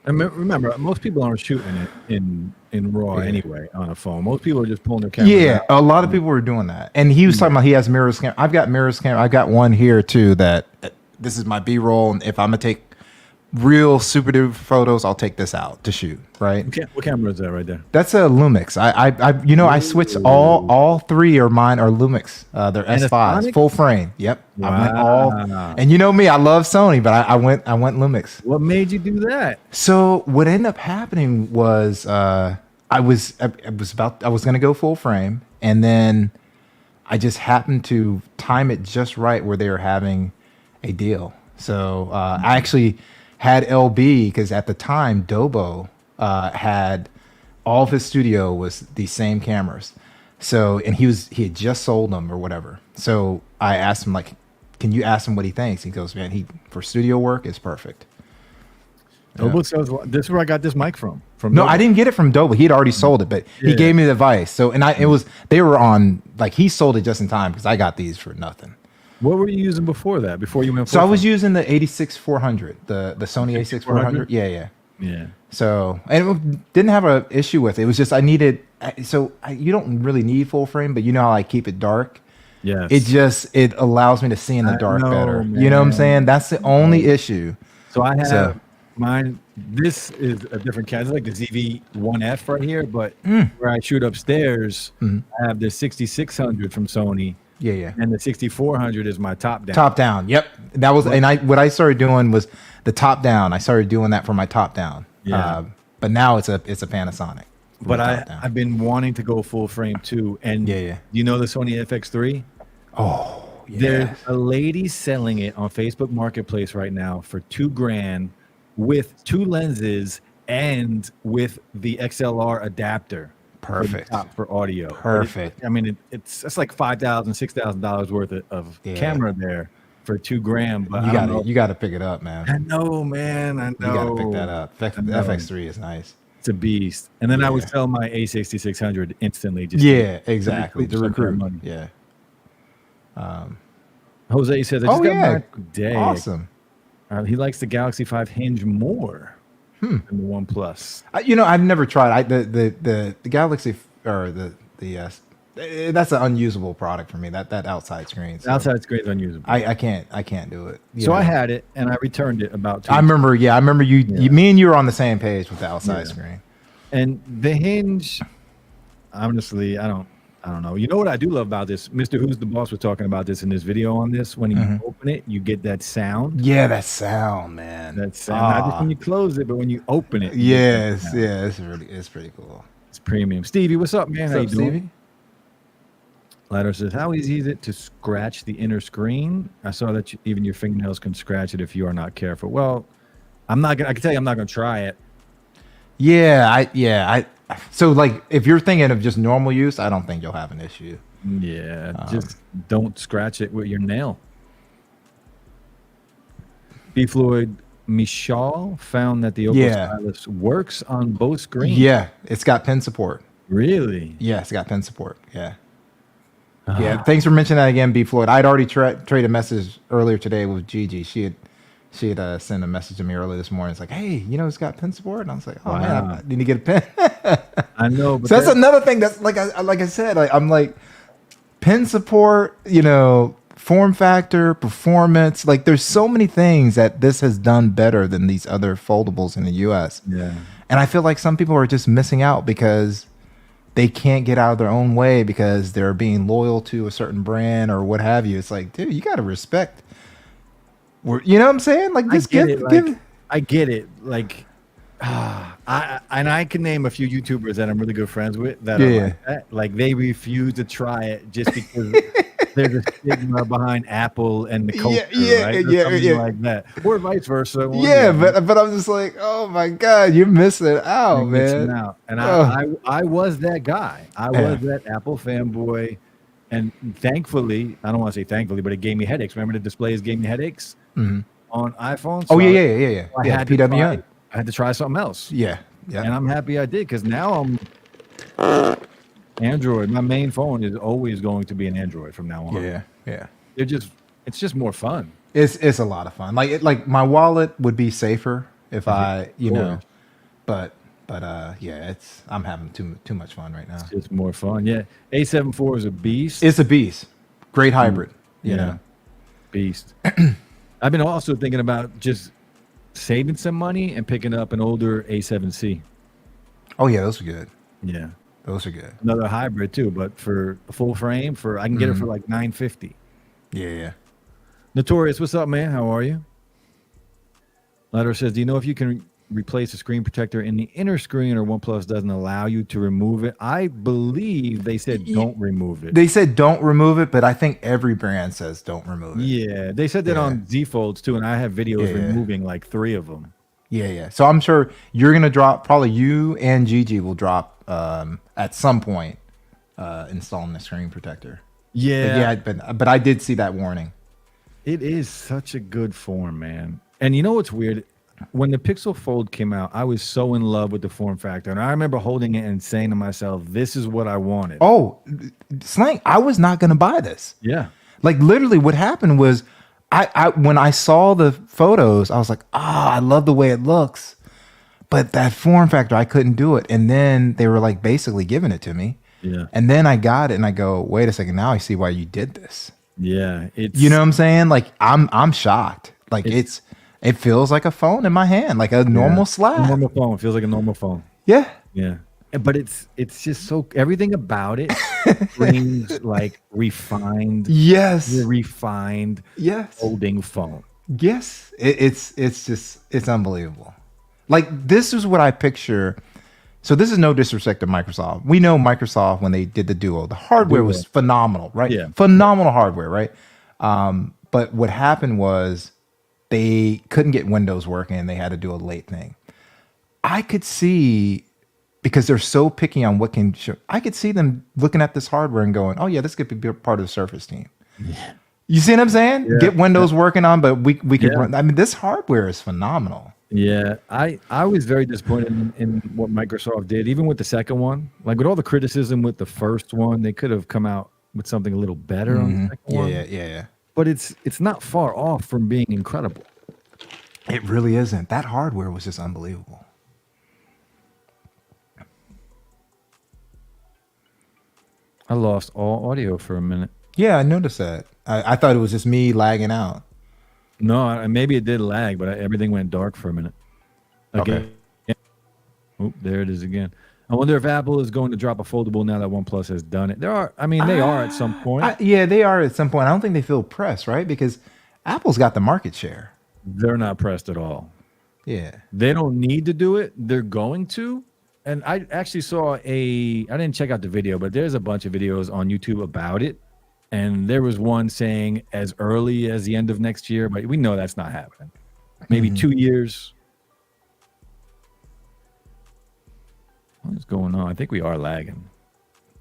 [SPEAKER 1] And remember, most people aren't shooting it in RAW anyway on a phone. Most people are just pulling their camera out.
[SPEAKER 2] A lot of people were doing that. And he was talking about he has mirrorless camera. I've got mirrorless camera. I've got one here too that this is my B-roll, and if I'm gonna take real super duper photos, I'll take this out to shoot. Right?
[SPEAKER 1] What camera is that right there?
[SPEAKER 2] That's a Lumix. I switched all three of mine are Lumix. They're S5s, full frame. Yep.
[SPEAKER 1] Wow.
[SPEAKER 2] I went all, and you know me, I love Sony, but I went Lumix.
[SPEAKER 1] What made you do that?
[SPEAKER 2] So what ended up happening was I was gonna go full frame, and then I just happened to time it just right where they were having a deal. So I actually had LB because at the time Dobo had all of his studio was the same cameras. So and he had just sold them or whatever. So I asked him like, can you ask him what he thinks? He goes, man, for studio work it's perfect.
[SPEAKER 1] Dobo says this is where I got this mic from.
[SPEAKER 2] No, I didn't get it from Dobo. He had already sold it, but he gave me the advice. So and they were on like he sold it just in time because I got these for nothing.
[SPEAKER 1] What were you using before that? Before you went?
[SPEAKER 2] So I was using the 86-400, the Sony 86-400. Yeah. So and it didn't have an issue with it. It was just I needed. So you don't really need full frame, but you know how I keep it dark.
[SPEAKER 1] Yes.
[SPEAKER 2] It allows me to see in the dark better.
[SPEAKER 1] Man.
[SPEAKER 2] You know what I'm saying? That's the only issue.
[SPEAKER 1] So I have mine. This is a different camera. It's like the ZV-1F right here, but where I shoot upstairs, I have the 6600 from Sony.
[SPEAKER 2] Yeah.
[SPEAKER 1] And the 6400 is my top down.
[SPEAKER 2] Top down. Yep. That was what I started doing was the top down. I started doing that for my top down.
[SPEAKER 1] Yeah.
[SPEAKER 2] But now it's a Panasonic.
[SPEAKER 1] But I've been wanting to go full frame too. And you know the Sony FX3?
[SPEAKER 2] Oh, yeah.
[SPEAKER 1] There's a lady selling it on Facebook Marketplace right now for $2,000 with 2 lenses and with the XLR adapter.
[SPEAKER 2] Perfect.
[SPEAKER 1] For audio.
[SPEAKER 2] Perfect.
[SPEAKER 1] I mean, it's like $5,000, $6,000 worth of camera there for $2,000. But
[SPEAKER 2] you got to pick it up, man.
[SPEAKER 1] I know, man. I know.
[SPEAKER 2] You got to pick that up. The FX3 is nice.
[SPEAKER 1] It's a beast. And then I would sell my A6600 instantly.
[SPEAKER 2] Exactly. To recruit money. Yeah.
[SPEAKER 1] Jose says, I just got back today.
[SPEAKER 2] Awesome.
[SPEAKER 1] He likes the Galaxy 5 hinge more. Than the OnePlus.
[SPEAKER 2] I've never tried the Galaxy or the that's an unusable product for me. That outside screen.
[SPEAKER 1] So outside screen is unusable.
[SPEAKER 2] I can't do it.
[SPEAKER 1] So I had it and I returned it about 2
[SPEAKER 2] I remember. Yeah, I remember you. Me and you were on the same page with the outside screen.
[SPEAKER 1] And the hinge, honestly, I don't know. You know what I do love about this? Mr. Who's the Boss was talking about this in this video on this. When you open it, you get that sound.
[SPEAKER 2] Yeah, that sound, man.
[SPEAKER 1] That sound. Not just when you close it, but when you open it.
[SPEAKER 2] It's pretty cool.
[SPEAKER 1] It's premium. Stevie, what's up, man?
[SPEAKER 2] What's
[SPEAKER 1] How
[SPEAKER 2] up,
[SPEAKER 1] you doing?
[SPEAKER 2] Stevie?
[SPEAKER 1] Ladder says, how easy is it to scratch the inner screen? I saw that even your fingernails can scratch it if you are not careful. Well, I can tell you I'm not going to try it.
[SPEAKER 2] So like if you're thinking of just normal use, I don't think you'll have an issue.
[SPEAKER 1] Yeah, just don't scratch it with your nail. B. Floyd Michal found that the Oppo Stylus works on both screens.
[SPEAKER 2] Yeah, it's got pen support.
[SPEAKER 1] Really?
[SPEAKER 2] Yeah, it's got pen support. Yeah. Yeah, thanks for mentioning that again, B Floyd. I'd already traded a message earlier today with Gigi. She had sent a message to me earlier this morning. It's like, hey, it's got pen support, and I was like, oh man,
[SPEAKER 1] Wow.
[SPEAKER 2] I need to get a pen.
[SPEAKER 1] I know, but
[SPEAKER 2] So that's another thing. That's like I said, I'm like pen support. Form factor, performance. Like, there's so many things that this has done better than these other foldables in the U.S.
[SPEAKER 1] yeah.
[SPEAKER 2] And I feel like some people are just missing out because they can't get out of their own way because they're being loyal to a certain brand or what have you. It's like, dude, you got to respect. You know what I'm saying? Like, just
[SPEAKER 1] I get it. Like, I can name a few YouTubers that I'm really good friends with that are like that. Like, they refuse to try it just because there's a stigma behind Apple and the culture, right? Or something like that, or vice versa.
[SPEAKER 2] But I'm just like, oh my god, you're missing out, man.
[SPEAKER 1] Out. And I was that guy. I was that Apple fanboy, and thankfully, I don't want to say thankfully, but it gave me headaches. Remember, the displays gave me headaches on iPhone.
[SPEAKER 2] So I had PWM.
[SPEAKER 1] I had to try something else.
[SPEAKER 2] Yeah.
[SPEAKER 1] And I'm happy I did, because now I'm Android. My main phone is always going to be an Android from now on.
[SPEAKER 2] Yeah.
[SPEAKER 1] It's just more fun.
[SPEAKER 2] It's a lot of fun. Like my wallet would be safer if but I'm having too much fun right now.
[SPEAKER 1] It's more fun. Yeah. A74 is a beast.
[SPEAKER 2] It's a beast. Great hybrid. You know.
[SPEAKER 1] Beast. I've been also thinking about just saving some money and picking up an older A7C.
[SPEAKER 2] Oh yeah, those are good.
[SPEAKER 1] Yeah.
[SPEAKER 2] Those are good.
[SPEAKER 1] Another hybrid too, but for a full frame, I can get it for like $950.
[SPEAKER 2] Yeah.
[SPEAKER 1] Notorious, what's up, man? How are you? Letter says, do you know if you can replace the screen protector in the inner screen, or OnePlus doesn't allow you to remove it? I believe they said don't remove it.
[SPEAKER 2] They said don't remove it, but I think every brand says don't remove it.
[SPEAKER 1] Yeah, they said that on Z Folds too, and I have videos removing like 3 of them.
[SPEAKER 2] Yeah. So I'm sure you're gonna drop. Probably you and Gigi will drop at some point installing the screen protector.
[SPEAKER 1] Yeah.
[SPEAKER 2] But I did see that warning.
[SPEAKER 1] It is such a good form, man. And you know what's weird? When the Pixel Fold came out, I was so in love with the form factor. And I remember holding it and saying to myself, this is what I wanted.
[SPEAKER 2] Oh, Slang, I was not going to buy this.
[SPEAKER 1] Yeah.
[SPEAKER 2] Like, literally what happened was when I saw the photos, I was like, I love the way it looks. But that form factor, I couldn't do it. And then they were like basically giving it to me.
[SPEAKER 1] Yeah.
[SPEAKER 2] And then I got it and I go, wait a second, now I see why you did this.
[SPEAKER 1] Yeah.
[SPEAKER 2] You know what I'm saying? Like, I'm shocked. Like, it feels like a phone in my hand, like a normal slab.
[SPEAKER 1] Normal phone. It feels like a normal phone.
[SPEAKER 2] Yeah.
[SPEAKER 1] Yeah. But it's just so, everything about it brings like refined.
[SPEAKER 2] Yes.
[SPEAKER 1] Refined.
[SPEAKER 2] Yes.
[SPEAKER 1] Holding phone.
[SPEAKER 2] Yes. It's unbelievable. Like, this is what I picture. So this is no disrespect to Microsoft. We know Microsoft, when they did the Duo, the hardware was phenomenal, right?
[SPEAKER 1] Yeah.
[SPEAKER 2] Phenomenal hardware, right? But what happened was they couldn't get Windows working and they had to do a late thing. I could see, because they're so picky on what can show, I could see them looking at this hardware and going, oh yeah, this could be part of the Surface team. Yeah. You see what I'm saying? Yeah. Get Windows working on, but we could run. I mean, this hardware is phenomenal.
[SPEAKER 1] Yeah, I was very disappointed in what Microsoft did, even with the second one. Like, with all the criticism with the first one, they could have come out with something a little better on the second one.
[SPEAKER 2] Yeah.
[SPEAKER 1] But it's not far off from being incredible.
[SPEAKER 2] It really isn't. That hardware was just unbelievable.
[SPEAKER 1] I lost all audio for a minute.
[SPEAKER 2] Yeah, I noticed that. I thought it was just me lagging out.
[SPEAKER 1] No, maybe it did lag, but everything went dark for a minute. Okay. Oh, there it is again. I wonder if Apple is going to drop a foldable now that OnePlus has done it. They are at some point.
[SPEAKER 2] They are at some point. I don't think they feel pressed, right? Because Apple's got the market share.
[SPEAKER 1] They're not pressed at all.
[SPEAKER 2] Yeah.
[SPEAKER 1] They don't need to do it. They're going to. And I actually saw I didn't check out the video, but there's a bunch of videos on YouTube about it. And there was one saying as early as the end of next year, but we know that's not happening. Maybe 2 years. What is going on? I think we are lagging.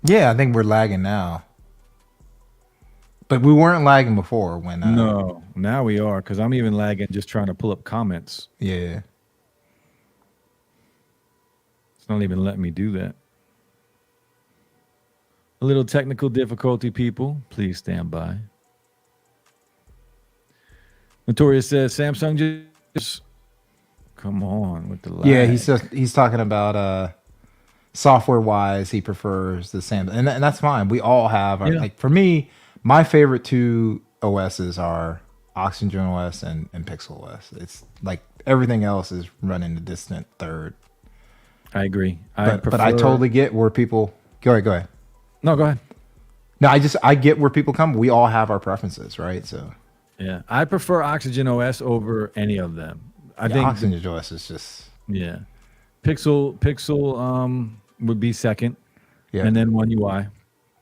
[SPEAKER 2] Yeah, I think we're lagging now. But we weren't lagging before when...
[SPEAKER 1] No, now we are, because I'm even lagging just trying to pull up comments.
[SPEAKER 2] Yeah.
[SPEAKER 1] It's not even letting me do that. A little technical difficulty, people. Please stand by. Notorious says Samsung just come on with the lag.
[SPEAKER 2] Yeah, he's talking about software wise, he prefers the Samsung, and that's fine. We all have like for me, my favorite two OSs are Oxygen OS and Pixel OS. It's like everything else is running a distant third.
[SPEAKER 1] I agree.
[SPEAKER 2] But I totally get where people go ahead.
[SPEAKER 1] No, go ahead.
[SPEAKER 2] No, I get where people come. We all have our preferences, right? So
[SPEAKER 1] yeah, I prefer Oxygen OS over any of them. I think
[SPEAKER 2] Oxygen OS is just
[SPEAKER 1] Pixel would be second, and then One UI.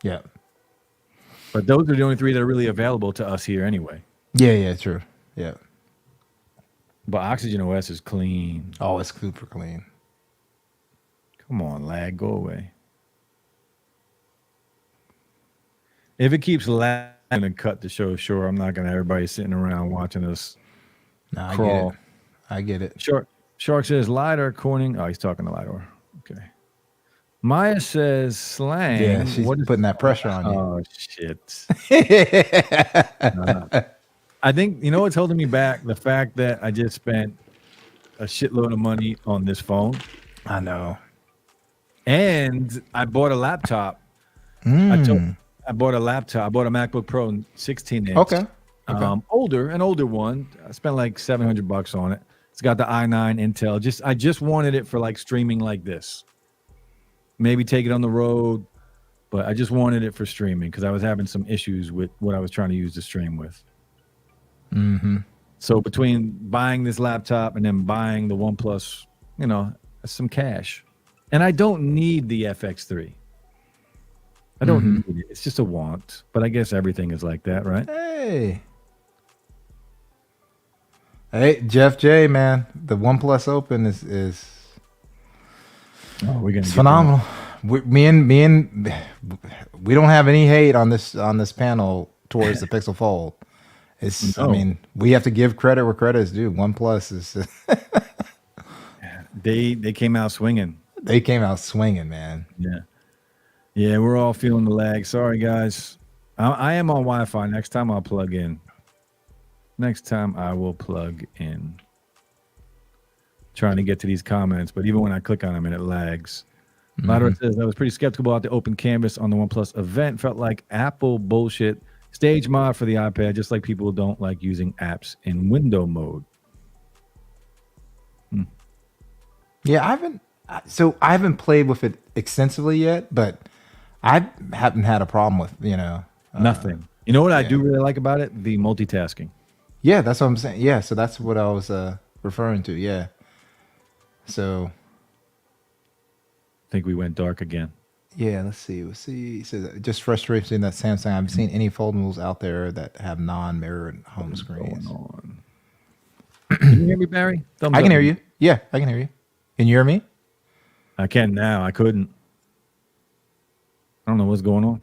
[SPEAKER 2] Yeah,
[SPEAKER 1] but those are the only three that are really available to us here anyway.
[SPEAKER 2] Yeah, true. Yeah,
[SPEAKER 1] but Oxygen OS is clean.
[SPEAKER 2] Oh, it's super clean.
[SPEAKER 1] Come on, lag, go away. If it keeps lagging, I'm gonna cut the show short. I'm not gonna have everybody sitting around watching us crawl.
[SPEAKER 2] I get it.
[SPEAKER 1] Shark says LiDAR Corning. Oh, he's talking to LiDAR. Okay. Maya says slang.
[SPEAKER 2] Yeah, she's putting that pressure on you.
[SPEAKER 1] Oh shit. I think you know what's holding me back? The fact that I just spent a shitload of money on this phone.
[SPEAKER 2] I know.
[SPEAKER 1] And I bought a laptop. I bought a laptop. I bought a MacBook Pro 16-inch.
[SPEAKER 2] Okay.
[SPEAKER 1] An older one. I spent like $700 on it. It's got the i9 Intel. I just wanted it for like streaming like this. Maybe take it on the road, but I just wanted it for streaming because I was having some issues with what I was trying to use the stream with.
[SPEAKER 2] Mm-hmm.
[SPEAKER 1] So between buying this laptop and then buying the OnePlus, that's some cash. And I don't need the FX3. I don't need it. It's just a want. But I guess everything is like that, right?
[SPEAKER 2] Hey, Jeff J, man. The OnePlus Open is phenomenal. We don't have any hate on this panel towards the Pixel Fold. I mean, we have to give credit where credit is due. OnePlus is
[SPEAKER 1] they came out swinging.
[SPEAKER 2] They came out swinging, man.
[SPEAKER 1] Yeah, we're all feeling the lag. Sorry, guys. I am on Wi-Fi. Next time I'll plug in. Next time I will plug in. Trying to get to these comments, but even when I click on them and it lags. Lateral says, I was pretty skeptical about the open canvas on the OnePlus event. Felt like Apple bullshit. Stage mod for the iPad, just like people don't like using apps in window mode.
[SPEAKER 2] Yeah, I haven't played with it extensively yet, but I haven't had a problem with,
[SPEAKER 1] nothing. You know what I do really like about it? The multitasking.
[SPEAKER 2] Yeah, that's what I'm saying. Yeah, so that's what I was referring to. Yeah. So
[SPEAKER 1] I think we went dark again.
[SPEAKER 2] Yeah, let's see. So it just frustrates me that Samsung, I haven't seen any foldables out there that have non-mirrored home screens.
[SPEAKER 1] Can you hear me, Barry?
[SPEAKER 2] I can hear you. Yeah, I can hear you. Can you hear me?
[SPEAKER 1] I can now. I couldn't. I don't know what's going on.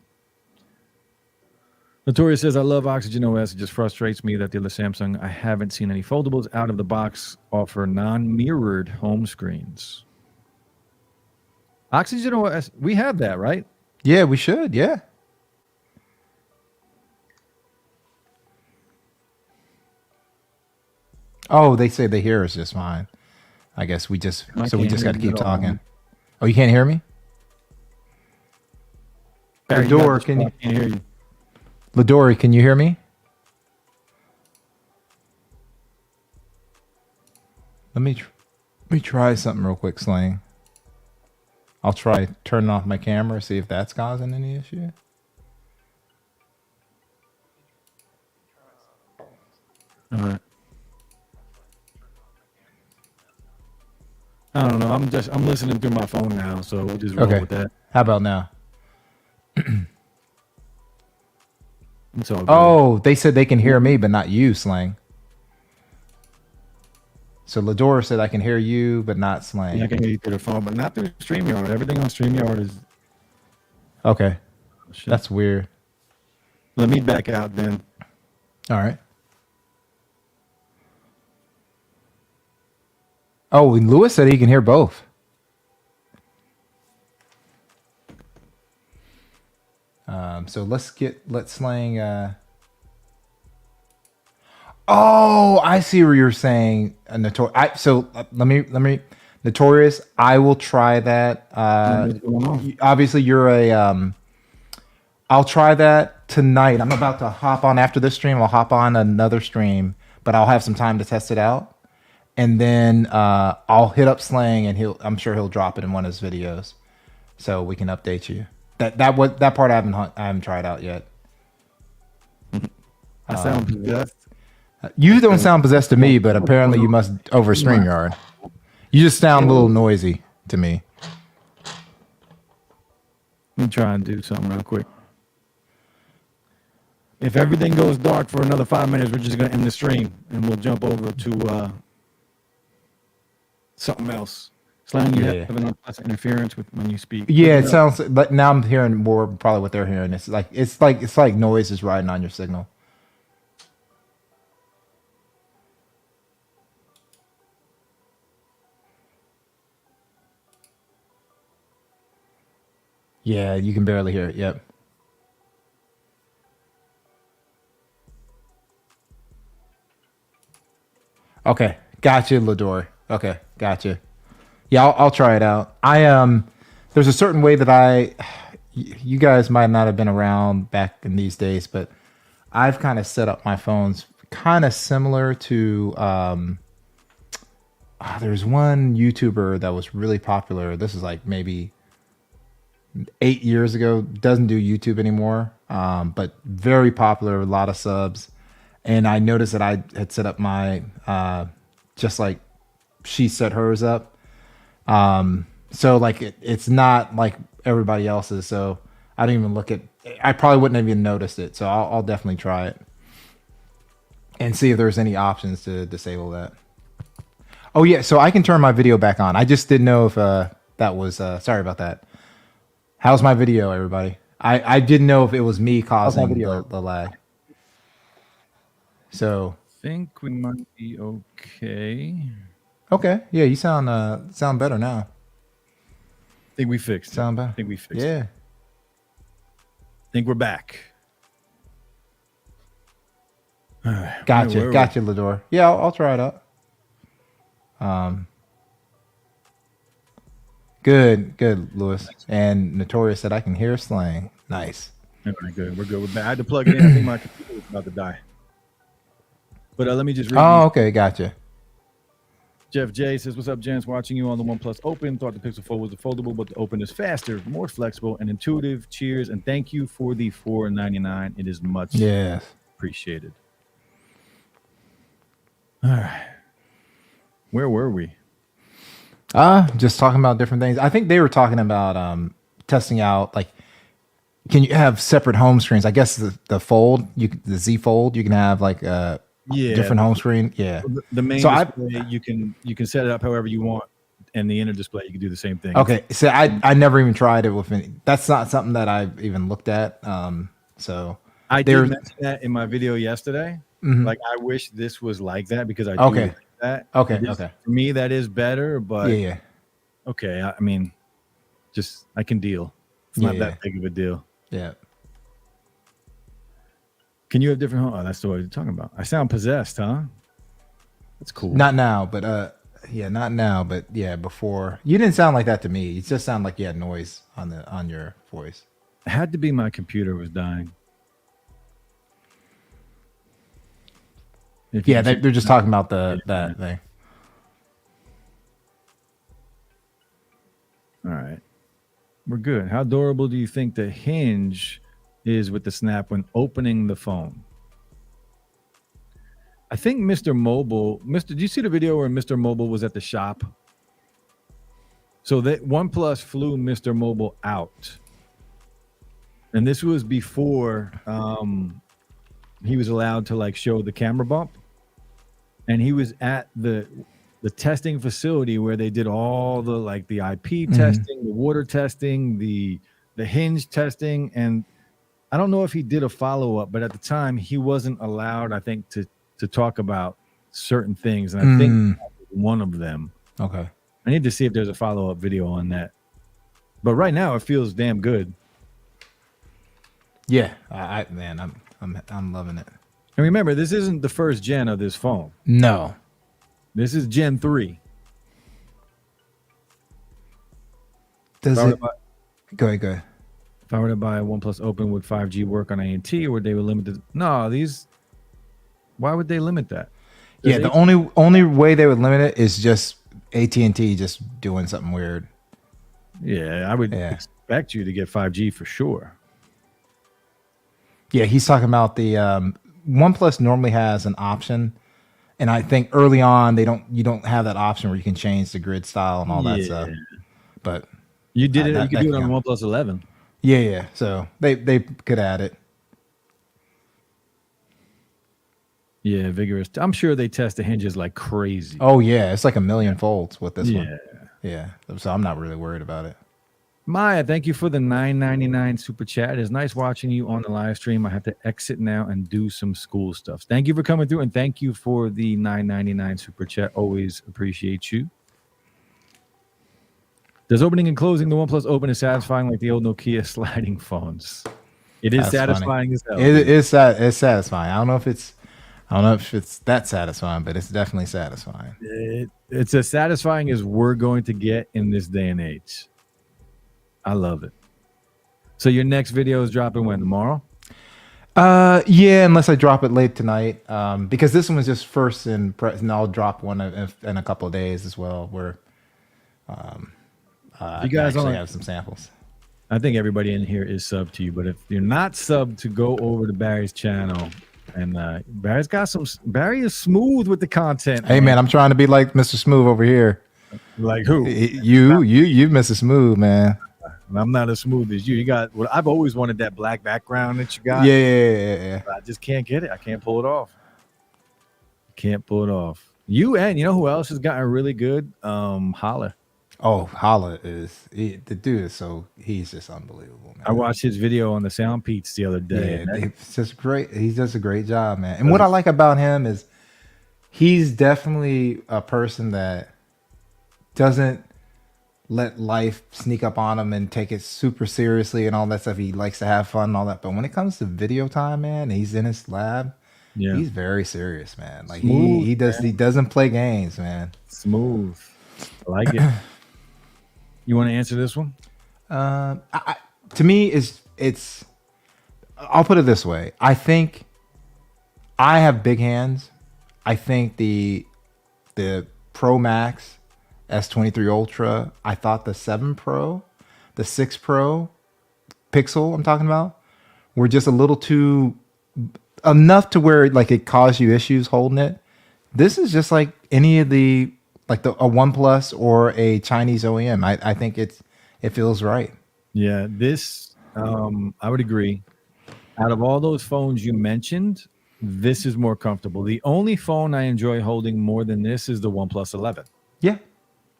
[SPEAKER 1] Notorious says, I love Oxygen OS. It just frustrates me that the other Samsung, I haven't seen any foldables out of the box offer non-mirrored home screens. Oxygen OS, we have that, right?
[SPEAKER 2] Yeah, we should. Yeah. Oh, they say they hear us just fine. I guess we just got to keep talking. Oh, you can't hear me? Lador, can you?
[SPEAKER 1] I can't hear you.
[SPEAKER 2] Ladori, can you hear me? Let me try something real quick, Slang. I'll try turning off my camera, see if that's causing any issue.
[SPEAKER 1] All right. I don't know. I'm listening through my phone now, so we'll just roll with that.
[SPEAKER 2] How about now?
[SPEAKER 1] It's all good.
[SPEAKER 2] Oh, they said they can hear me, but not you, Slang. So Ladora said I can hear you, but not Slang.
[SPEAKER 1] Yeah, I can hear you through the phone, but not through StreamYard. Everything on StreamYard is...
[SPEAKER 2] Okay. That's weird.
[SPEAKER 1] Let me back out then.
[SPEAKER 2] All right. Oh, and Lewis said he can hear both. So let's slang. Oh, I see where you're saying let me Notorious. I will try that. Obviously, you're a. I'll try that tonight. I'm about to hop on after this stream. I'll hop on another stream, but I'll have some time to test it out, and then I'll hit up Slang, and I'm sure he'll drop it in one of his videos, so we can update you. That part I haven't tried out yet.
[SPEAKER 1] I sound possessed.
[SPEAKER 2] You don't sound possessed to me, but apparently you must over StreamYard. You just sound a little noisy to me.
[SPEAKER 1] Let me try and do something real quick. If everything goes dark for another 5 minutes, we're just going to end the stream and we'll jump over to something else. Slang, you have an unpleasant interference with when you speak.
[SPEAKER 2] Yeah, it sounds. But now I'm hearing more probably what they're hearing. It's like noise is riding on your signal. Yeah, you can barely hear it. Yep. Okay, gotcha, Lador. Okay, gotcha. Yeah, I'll try it out. There's a certain way that you guys might not have been around back in these days, but I've kind of set up my phones kind of similar to. There's one YouTuber that was really popular. This is like maybe 8 years ago. Doesn't do YouTube anymore, but very popular. A lot of subs. And I noticed that I had set up my, just like she set hers up. So like it's not like everybody else's. So I didn't even I probably wouldn't have even noticed it. So I'll definitely try it and see if there's any options to disable that. Oh yeah. So I can turn my video back on. I just didn't know if, that was, sorry about that. How's my video, everybody? I didn't know if it was me causing the lag. So
[SPEAKER 1] I think we might be okay.
[SPEAKER 2] Okay. Yeah, you sound better now.
[SPEAKER 1] I think we fixed it.
[SPEAKER 2] Sound better.
[SPEAKER 1] I think we fixed it.
[SPEAKER 2] Yeah.
[SPEAKER 1] I think we're back. All right.
[SPEAKER 2] Gotcha. Gotcha, Lador. Yeah, I'll try it out. Good, Lewis. And Notorious said I can hear Slang. Nice.
[SPEAKER 1] All right, good. We're good. We're back. I had to plug it in. I think my computer was about to die. But let me just read.
[SPEAKER 2] Oh, okay, gotcha.
[SPEAKER 1] Jeff J says, "What's up, gents? Watching you on the OnePlus Open. Thought the Pixel 4 was a foldable, but the Open is faster, more flexible, and intuitive. Cheers, and thank you for the $4.99. It is much appreciated." All right. Where were we?
[SPEAKER 2] Just talking about different things. I think they were talking about testing out, like, can you have separate home screens? I guess the Fold, the Z Fold, you can have like different home screen. Yeah.
[SPEAKER 1] The main display, you can set it up however you want, and the inner display, you can do the same thing.
[SPEAKER 2] Okay. So I never even tried it with any. That's not something that I've even looked at. So
[SPEAKER 1] I did mention that in my video yesterday. Mm-hmm. Like, I wish this was like that because I do like that. Okay. For me, that is better, but
[SPEAKER 2] yeah.
[SPEAKER 1] Okay. I mean, just I can deal. It's not that big of a deal.
[SPEAKER 2] Yeah.
[SPEAKER 1] Can you have different? Oh, that's the way you're talking about. I sound possessed, huh? That's cool.
[SPEAKER 2] Not now, but not now, but yeah, before. You didn't sound like that to me. You just sound like you had noise on your voice.
[SPEAKER 1] It had to be my computer was dying.
[SPEAKER 2] Yeah, they're just talking about that thing.
[SPEAKER 1] All right. We're good. How adorable do you think the hinge is with the snap when opening the phone? I think Mr. Mobile, did you see the video where Mr. Mobile was at the shop? So that OnePlus flew Mr. Mobile out. And this was before he was allowed to like show the camera bump. And he was at the testing facility where they did all the like the IP testing, the water testing, the hinge testing. And I don't know if he did a follow-up, but at the time he wasn't allowed, I think, to talk about certain things. And I think that was one of them.
[SPEAKER 2] Okay.
[SPEAKER 1] I need to see if there's a follow-up video on that. But right now it feels damn good.
[SPEAKER 2] Yeah, man, I'm loving it.
[SPEAKER 1] And remember, this isn't the first gen of this phone.
[SPEAKER 2] No,
[SPEAKER 1] This is Gen 3.
[SPEAKER 2] does it? Go ahead.
[SPEAKER 1] If I were to buy a OnePlus Open, would 5G work on AT, or would they limit it? No, these. Why would they limit that?
[SPEAKER 2] Yeah, the only way they would limit it is just AT&T just doing something weird.
[SPEAKER 1] Yeah, I would expect you to get 5G for sure.
[SPEAKER 2] Yeah, he's talking about the OnePlus normally has an option, and I think early on you don't have that option where you can change the grid style and all that stuff. But
[SPEAKER 1] you did it. You could do it on the OnePlus 11.
[SPEAKER 2] Yeah. So they could add it.
[SPEAKER 1] Yeah, vigorous. I'm sure they test the hinges like crazy.
[SPEAKER 2] Oh yeah, it's like 1 million folds with this one.
[SPEAKER 1] Yeah.
[SPEAKER 2] So I'm not really worried about it.
[SPEAKER 1] Maya, thank you for the $9.99 super chat. It's nice watching you on the live stream. I have to exit now and do some school stuff. Thank you for coming through, and thank you for the $9.99 super chat. Always appreciate you. Does opening and closing the OnePlus Open is satisfying like the old Nokia sliding phones? It is satisfying as hell.
[SPEAKER 2] It's satisfying. I don't know if it's that satisfying, but it's definitely satisfying.
[SPEAKER 1] It's as satisfying as we're going to get in this day and age. I love it. So your next video is dropping when? Tomorrow?
[SPEAKER 2] Yeah, unless I drop it late tonight. Because this one was just first and I'll drop one in a couple of days as well. Where you guys actually have some samples.
[SPEAKER 1] I think everybody in here is subbed to you, but if you're not subbed, to go over to Barry's channel. And Barry is smooth with the content.
[SPEAKER 2] Hey man, I'm trying to be like Mr. Smooth over here.
[SPEAKER 1] Like who?
[SPEAKER 2] You Mr. Smooth, man.
[SPEAKER 1] I'm not as smooth as you. You got what I've always wanted, that black background that you got.
[SPEAKER 2] Yeah.
[SPEAKER 1] I just can't get it. I can't pull it off. Can't pull it off. You know who else has gotten really good? Holla.
[SPEAKER 2] Oh, Holla the dude is he's just unbelievable, man.
[SPEAKER 1] I watched his video on the Sound Peats the other day.
[SPEAKER 2] Yeah, it's just great. He does a great job, man. And what I like about him is he's definitely a person that doesn't let life sneak up on him and take it super seriously and all that stuff. He likes to have fun and all that. But when it comes to video time, man, he's in his lab. Yeah. He's very serious, man. Like smooth, he doesn't play games, man.
[SPEAKER 1] Smooth. I like it. You want to answer this one?
[SPEAKER 2] To me, it's. I'll put it this way. I think I have big hands. I think the Pro Max S23 Ultra. I thought the 7 Pro, the 6 Pro Pixel. I'm talking about were just a little too enough to where like it caused you issues holding it. This is just like any of the. Like a OnePlus or a Chinese OEM. I think it feels right.
[SPEAKER 1] Yeah, this I would agree. Out of all those phones you mentioned, this is more comfortable. The only phone I enjoy holding more than this is the OnePlus 11.
[SPEAKER 2] Yeah.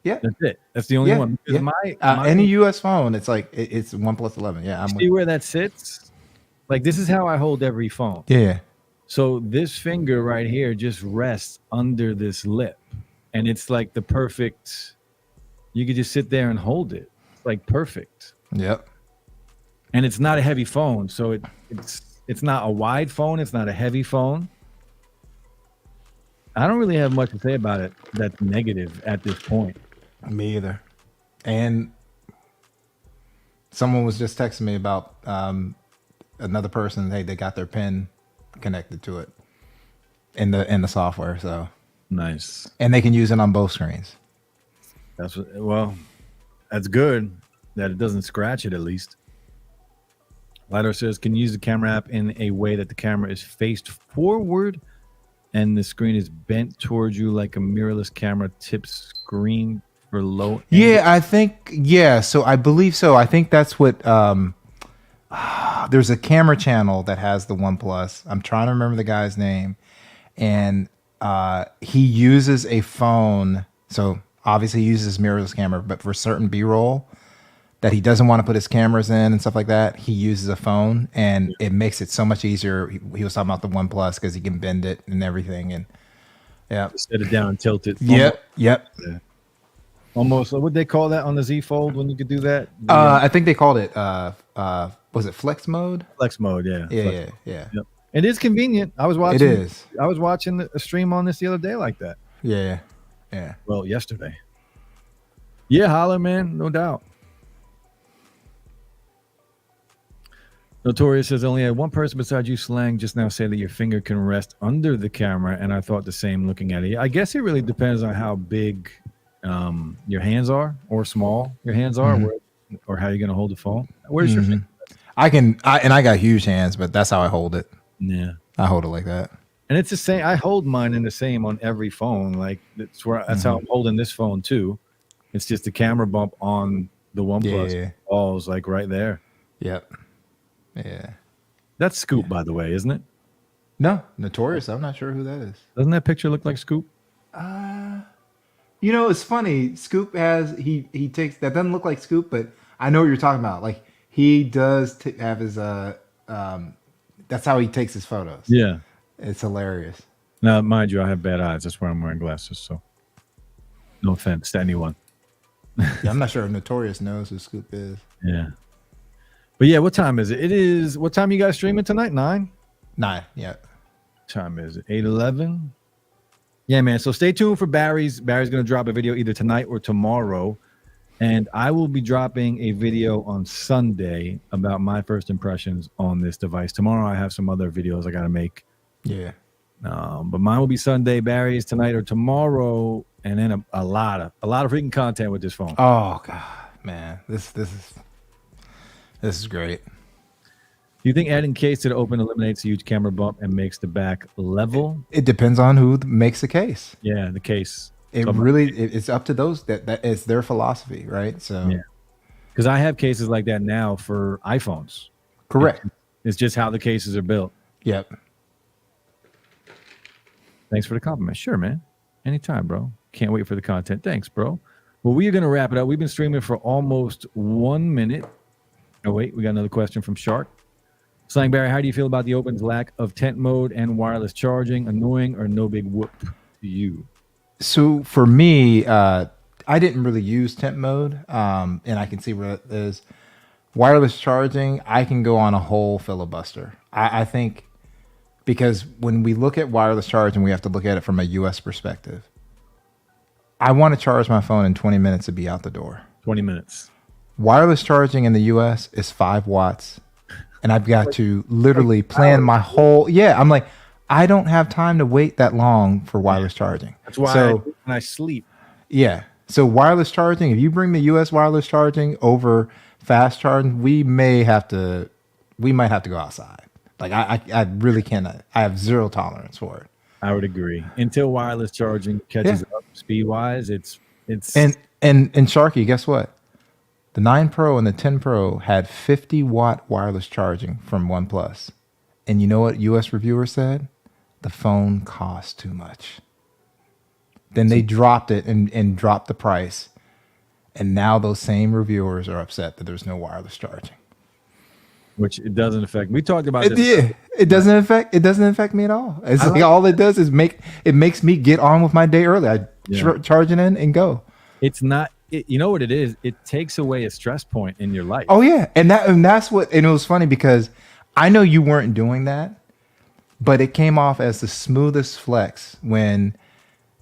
[SPEAKER 1] That's it. That's the only one.
[SPEAKER 2] Yeah. Any US phone, it's like it's OnePlus 11. Yeah,
[SPEAKER 1] see where that sits. Like this is how I hold every phone.
[SPEAKER 2] Yeah.
[SPEAKER 1] So this finger right here just rests under this lip. And it's like the perfect, you could just sit there and hold it. It's like perfect.
[SPEAKER 2] Yep.
[SPEAKER 1] And it's not a heavy phone. So it's not a wide phone. It's not a heavy phone. I don't really have much to say about it that's negative at this point.
[SPEAKER 2] Me either. And someone was just texting me about another person. They got their pen connected to it in the software. So.
[SPEAKER 1] Nice.
[SPEAKER 2] And they can use it on both screens.
[SPEAKER 1] That's good that it doesn't scratch it at least. Lido says, can you use the camera app in a way that the camera is faced forward and the screen is bent towards you like a mirrorless camera tip screen for low end?
[SPEAKER 2] Yeah, I think, so I believe so. I think that's what, there's a camera channel that has the OnePlus. I'm trying to remember the guy's name. And he uses a phone, so obviously he uses mirrorless camera, but for certain B-roll that he doesn't want to put his cameras in and stuff like that, he uses a phone, and it makes it so much easier. He was talking about the OnePlus because he can bend it and everything, and
[SPEAKER 1] set it down and tilt it.
[SPEAKER 2] Yep.
[SPEAKER 1] Yeah. Almost. What they call that on the Z Fold when you could do that?
[SPEAKER 2] I think they called it was it flex mode?
[SPEAKER 1] Flex mode. Yeah.
[SPEAKER 2] Yeah,
[SPEAKER 1] Flex.
[SPEAKER 2] yeah.
[SPEAKER 1] Yep. It is convenient. I was watching.
[SPEAKER 2] It is.
[SPEAKER 1] I was watching a stream on this the other day like that.
[SPEAKER 2] Yeah.
[SPEAKER 1] Well, yesterday. Yeah, holler, man. No doubt. Notorious says only had one person besides you, Slang, just now say that your finger can rest under the camera, and I thought the same looking at it. I guess it really depends on how big your hands are, or small your hands are, or how you're going to hold the phone. Where's your finger?
[SPEAKER 2] I got huge hands, but that's how I hold it.
[SPEAKER 1] Yeah,
[SPEAKER 2] I hold it like that.
[SPEAKER 1] and it's the same. I hold mine in the same on every phone. Like that's how I'm holding this phone too. It's just the camera bump on the OnePlus balls, like right there.
[SPEAKER 2] Yep. Yeah.
[SPEAKER 1] That's Scoop, by the way, isn't it?
[SPEAKER 2] No, Notorious. I'm not sure who that is.
[SPEAKER 1] Doesn't that picture look like Scoop?
[SPEAKER 2] You know, it's funny. Scoop has he takes that doesn't look like Scoop, but I know what you're talking about. Like he does have his that's how he takes his photos.
[SPEAKER 1] Yeah,
[SPEAKER 2] it's hilarious.
[SPEAKER 1] Now, mind you, I have bad eyes. That's why I'm wearing glasses. So, no offense to anyone.
[SPEAKER 2] Yeah, I'm not sure if Notorious knows who Scoop is.
[SPEAKER 1] Yeah, but yeah, what time is it? It is. What time you guys streaming tonight? 9.
[SPEAKER 2] 9. Yeah.
[SPEAKER 1] What time is it? 8:11. Yeah, man. So stay tuned for Barry's. Barry's going to drop a video either tonight or tomorrow. And I will be dropping a video on Sunday about my first impressions on this device. Tomorrow I have some other videos I got to make.
[SPEAKER 2] Yeah.
[SPEAKER 1] But mine will be Sunday, Barry's tonight or tomorrow. And then a lot of freaking content with this phone.
[SPEAKER 2] Oh, God, man. This is great.
[SPEAKER 1] Do you think adding case to the Open eliminates a huge camera bump and makes the back level?
[SPEAKER 2] It depends on who makes the case.
[SPEAKER 1] Yeah, the case.
[SPEAKER 2] It's up to those that it's their philosophy, right? So
[SPEAKER 1] yeah, because I have cases like that now for iPhones.
[SPEAKER 2] Correct.
[SPEAKER 1] It's just how the cases are built.
[SPEAKER 2] Yep.
[SPEAKER 1] Thanks for the compliment. Sure, man. Anytime, bro. Can't wait for the content. Thanks, bro. Well, we are going to wrap it up. We've been streaming for almost 1 minute. Oh, wait. We got another question from Shark. Slang Barry, how do you feel about the Open's lack of tent mode and wireless charging? Annoying or no big whoop to you?
[SPEAKER 2] So for me, I didn't really use tent mode, and I can see where it is. Wireless charging, I can go on a whole filibuster. I think because when we look at wireless charging, we have to look at it from a U.S. perspective. I want to charge my phone in 20 minutes to be out the door.
[SPEAKER 1] 20 minutes.
[SPEAKER 2] Wireless charging in the U.S. is 5 watts. And I've got to literally plan my whole... Yeah, I'm like, I don't have time to wait that long for wireless charging.
[SPEAKER 1] That's why when I sleep.
[SPEAKER 2] Yeah. So wireless charging, if you bring the U.S. wireless charging over fast charging, we might have to go outside. Like, I really cannot. I have zero tolerance for it.
[SPEAKER 1] I would agree. Until wireless charging catches up speed-wise, it's...
[SPEAKER 2] And Sharky, guess what? The 9 Pro and the 10 Pro had 50-watt wireless charging from OnePlus. And you know what U.S. reviewers said? The phone costs too much. Then they dropped it and dropped the price. And now those same reviewers are upset that there's no wireless charging.
[SPEAKER 1] Which it doesn't affect. We talked about this.
[SPEAKER 2] Yeah, it doesn't affect me at all. It's like all it does is makes me get on with my day early. I charge it in and go.
[SPEAKER 1] It's not... you know what it is? It takes away a stress point in your life.
[SPEAKER 2] Oh yeah, and that's what. And it was funny because I know you weren't doing that, but it came off as the smoothest flex when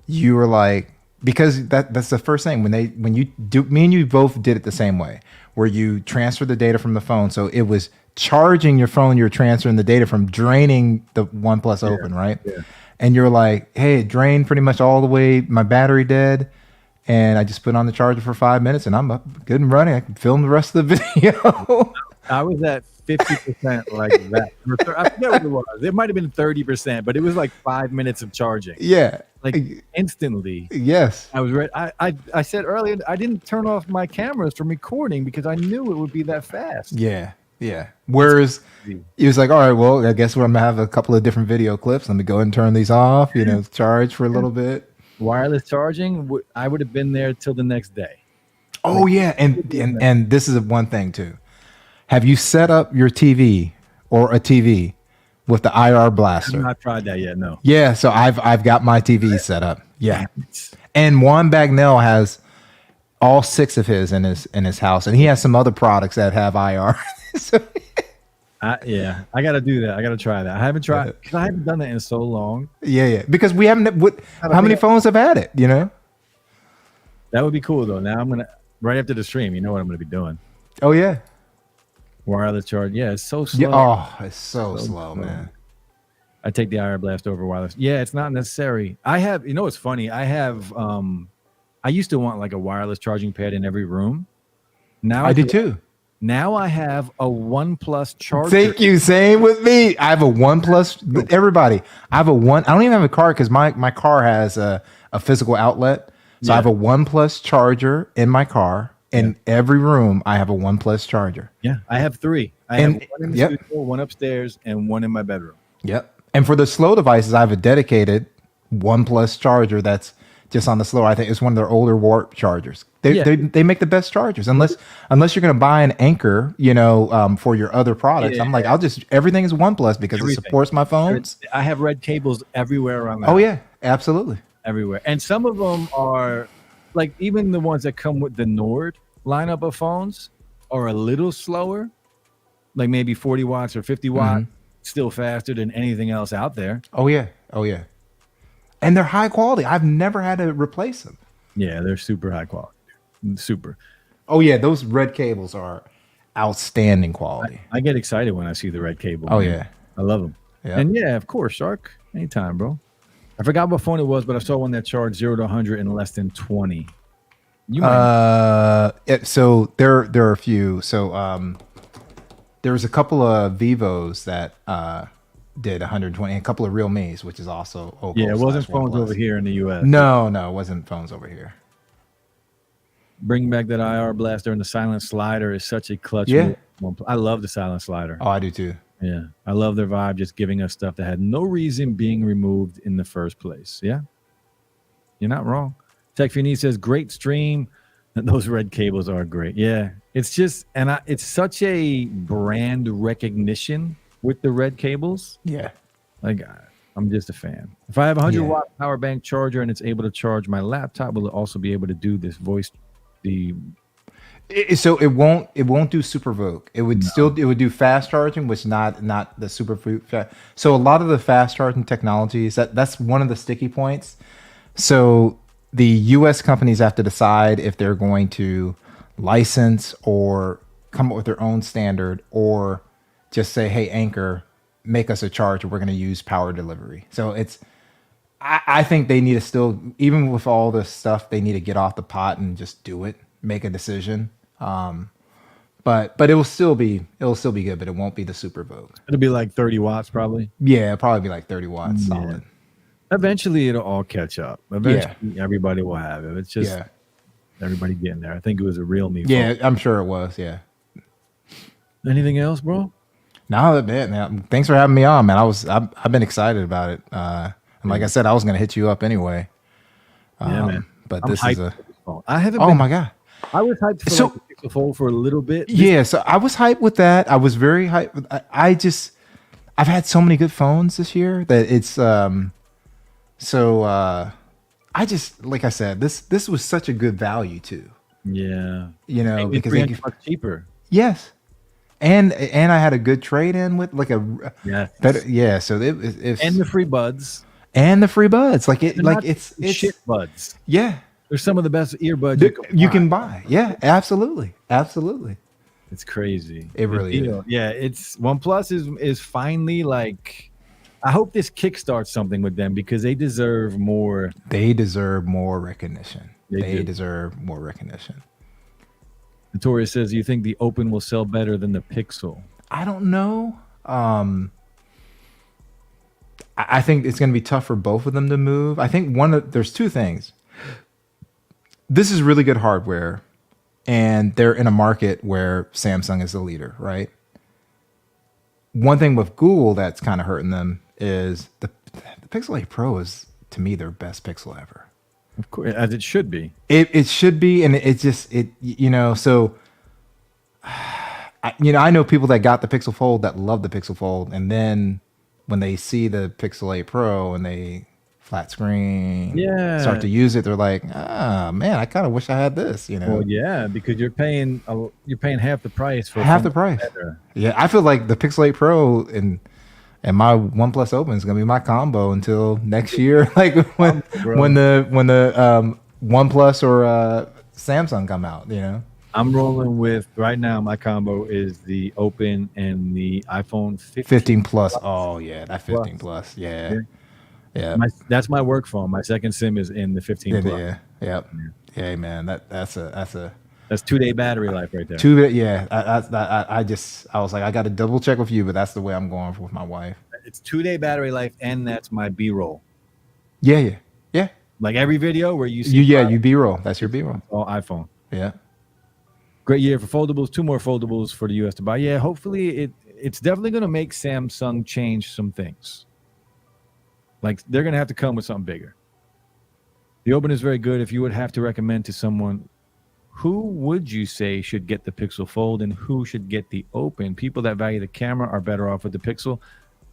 [SPEAKER 2] you were like, because that's the first thing when you do. Me and you both did it the same way, where you transfer the data from the phone, so it was charging your phone. You're transferring the data from draining the OnePlus Open, right? Yeah. And you're like, hey, it drained pretty much all the way. My battery dead. And I just put on the charger for 5 minutes and I'm up good and running. I can film the rest of the video. I
[SPEAKER 1] was at 50% like that. I forget what it was. It might have been 30%, but it was like 5 minutes of charging.
[SPEAKER 2] Yeah.
[SPEAKER 1] Like instantly.
[SPEAKER 2] Yes.
[SPEAKER 1] I was ready. I said earlier, I didn't turn off my cameras from recording because I knew it would be that fast.
[SPEAKER 2] Yeah. Yeah. Whereas it was like, all right, well, I guess I'm going to have a couple of different video clips. Let me go and turn these off, charge for a little bit.
[SPEAKER 1] Wireless charging, I would have been there till the next day.
[SPEAKER 2] Oh yeah, and this is one thing too. Have you set up your TV or a TV with the IR blaster?
[SPEAKER 1] I've not tried that yet. No.
[SPEAKER 2] Yeah, so I've got my TV set up. Yeah, and Juan Bagnell has all 6 of his in his house, and he has some other products that have IR. So,
[SPEAKER 1] Yeah, I got to do that. I got to try that. I haven't tried because I haven't done that in so long.
[SPEAKER 2] yeah, because we haven't. How many phones have had it? You know.
[SPEAKER 1] That would be cool though. Now I'm gonna right after the stream. You know what I'm gonna be doing?
[SPEAKER 2] Oh yeah.
[SPEAKER 1] Wireless charge. Yeah, it's so slow.
[SPEAKER 2] Yeah, oh, it's so slow, man.
[SPEAKER 1] I take the IR blast over wireless. Yeah, it's not necessary. I have. You know what's funny? I have. I used to want like a wireless charging pad in every room. Now
[SPEAKER 2] I do too.
[SPEAKER 1] Now I have a OnePlus charger.
[SPEAKER 2] Thank you. Same with me. I have a OnePlus. Everybody, I have a one. I don't even have a car because my car has a physical outlet. So I have a OnePlus charger in my car. In every room, I have a OnePlus charger.
[SPEAKER 1] Yeah, I have 3. I have one in the studio, one upstairs, and one in my bedroom.
[SPEAKER 2] Yep. And for the slow devices, I have a dedicated OnePlus charger that's just on the slow. I think it's one of their older Warp chargers. They make the best chargers unless you're going to buy an Anchor, for your other products. I'm like, everything is OnePlus because it supports my phones.
[SPEAKER 1] I have red cables everywhere around.
[SPEAKER 2] Oh yeah, absolutely.
[SPEAKER 1] Everywhere. And some of them are like even the ones that come with the Nord lineup of phones are a little slower, like maybe 40 watts or 50 watt, still faster than anything else out there.
[SPEAKER 2] Oh yeah. And they're high quality. I've never had to replace them.
[SPEAKER 1] Yeah, they're super high quality. Super.
[SPEAKER 2] Oh yeah, those red cables are outstanding quality.
[SPEAKER 1] I get excited when I see the red cable.
[SPEAKER 2] Oh
[SPEAKER 1] man.
[SPEAKER 2] yeah.
[SPEAKER 1] I love them.
[SPEAKER 2] Yeah.
[SPEAKER 1] And yeah, of course, Shark. Anytime, bro. I forgot what phone it was, but I saw one that charged 0 to 100 in less than 20.
[SPEAKER 2] So there are a few. So there's a couple of Vivos that did 120, and a couple of Realme's, which is also Oppo.
[SPEAKER 1] Yeah, it wasn't phones over here in the US.
[SPEAKER 2] No, it wasn't phones over here.
[SPEAKER 1] Bring back that IR blaster, and the silent slider is such a clutch.
[SPEAKER 2] Yeah.
[SPEAKER 1] I love the silent slider.
[SPEAKER 2] Oh, I do too.
[SPEAKER 1] Yeah, I love their vibe, just giving us stuff that had no reason being removed in the first place. Yeah, you're not wrong. Tech Fini says, great stream. Those red cables are great. Yeah, it's just, it's such a brand recognition with the red cables.
[SPEAKER 2] Yeah.
[SPEAKER 1] Like, I'm just a fan. If I have a 100-watt power bank charger and it's able to charge my laptop, will it also be able to do this voice?
[SPEAKER 2] So it won't do super Vogue. It would it would do fast charging, which not the super fast. So a lot of the fast charging technologies, that's one of the sticky points. So the US companies have to decide if they're going to license or come up with their own standard, or just say, hey, Anchor, make us a charger. We're going to use power delivery. So I think they need to still, even with all this stuff, they need to get off the pot and just do it, make a decision. But it will still be good, but it won't be the super Vogue.
[SPEAKER 1] It'll be like 30 watts probably.
[SPEAKER 2] Yeah, it'll probably be like 30 watts solid.
[SPEAKER 1] Eventually it'll all catch up. Eventually everybody will have it. It's just everybody getting there. I think it was a real me.
[SPEAKER 2] Yeah, I'm sure it was. Yeah.
[SPEAKER 1] Anything else, bro?
[SPEAKER 2] No, man. Thanks for having me on, man. I've been excited about it. And like I said, I was going to hit you up anyway.
[SPEAKER 1] Yeah, man.
[SPEAKER 2] But this is
[SPEAKER 1] I haven't.
[SPEAKER 2] Oh my god.
[SPEAKER 1] I was hyped for like the Pixel Fold for a little bit.
[SPEAKER 2] So I was hyped with that. I was very hyped. I've had so many good phones this year that it's I just, like I said, this was such a good value too.
[SPEAKER 1] Yeah.
[SPEAKER 2] Because
[SPEAKER 1] $300 cheaper.
[SPEAKER 2] Yes. And I had a good trade in with like better, so it's
[SPEAKER 1] and the free buds.
[SPEAKER 2] And the free buds. It's
[SPEAKER 1] shit buds.
[SPEAKER 2] Yeah.
[SPEAKER 1] They're some of the best earbuds
[SPEAKER 2] you can buy. Yeah, absolutely. Absolutely.
[SPEAKER 1] It's crazy.
[SPEAKER 2] It really is.
[SPEAKER 1] Yeah, it's OnePlus is finally like, I hope this kickstarts something with them because they deserve more.
[SPEAKER 2] They deserve more recognition. They deserve more recognition.
[SPEAKER 1] Notorious says, do you think the Open will sell better than the Pixel?
[SPEAKER 2] I don't know. I think it's going to be tough for both of them to move. I think there's two things. This is really good hardware, and they're in a market where Samsung is the leader, right? One thing with Google that's kind of hurting them is the Pixel 8 Pro is, to me, their best Pixel ever.
[SPEAKER 1] Of course, as it should be.
[SPEAKER 2] It should be, and so I know people that got the Pixel Fold that love the Pixel Fold, and then when they see the Pixel 8 Pro and they flat screen.
[SPEAKER 1] Yeah.
[SPEAKER 2] Start to use it, they're like, man, I kind of wish I had this.
[SPEAKER 1] Well, yeah, because you're paying half the price for
[SPEAKER 2] Half the
[SPEAKER 1] phone
[SPEAKER 2] price.
[SPEAKER 1] better.
[SPEAKER 2] Yeah, I feel like the Pixel 8 Pro and my OnePlus Open is gonna be my combo until next year. Like when the OnePlus or Samsung come out.
[SPEAKER 1] I'm rolling with right now. My combo is the Open and the iPhone
[SPEAKER 2] 15 Plus. Oh yeah, that 15 Plus. Yeah.
[SPEAKER 1] That's my work phone. My second SIM is in the 15 Plus.
[SPEAKER 2] Yeah, man. That's
[SPEAKER 1] 2-day battery life right there.
[SPEAKER 2] Yeah. I was like, I got to double check with you, but that's the way I'm going with my wife.
[SPEAKER 1] It's 2-day battery life, and that's my B-roll.
[SPEAKER 2] Yeah.
[SPEAKER 1] Like every video where you see
[SPEAKER 2] you B-roll. That's your B-roll.
[SPEAKER 1] All iPhone.
[SPEAKER 2] Yeah.
[SPEAKER 1] Great year for foldables. 2 more foldables for the US to buy. Yeah, hopefully it's definitely going to make Samsung change some things. Like they're going to have to come with something bigger. The Open is very good. If you would have to recommend to someone, who would you say should get the Pixel Fold and who should get the Open? People that value the camera are better off with the Pixel.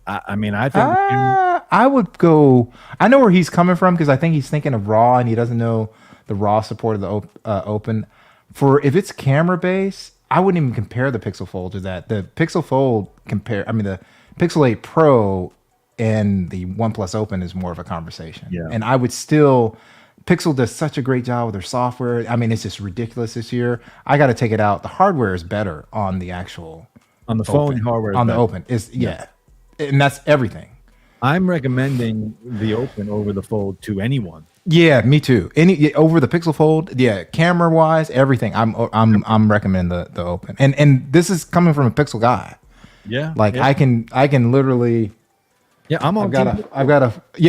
[SPEAKER 1] I mean, I think
[SPEAKER 2] I would go. I know where he's coming from because I think he's thinking of RAW and he doesn't know the RAW support of the Open. For if it's camera based, I wouldn't even compare the Pixel Fold to that. The Pixel Fold the Pixel 8 Pro and the OnePlus Open is more of a conversation.
[SPEAKER 1] Yeah.
[SPEAKER 2] And I would still. Pixel does such a great job with their software. I mean, it's just ridiculous this year. I got to take it out. The hardware is better on the actual
[SPEAKER 1] on the phone. Hardware
[SPEAKER 2] on the Open is and that's everything.
[SPEAKER 1] I'm recommending the Open over the Fold to anyone.
[SPEAKER 2] Yeah, me too. Over the Pixel Fold, camera wise, everything. I'm recommending the Open, and this is coming from a Pixel guy.
[SPEAKER 1] Yeah,
[SPEAKER 2] like I can literally.
[SPEAKER 1] Yeah,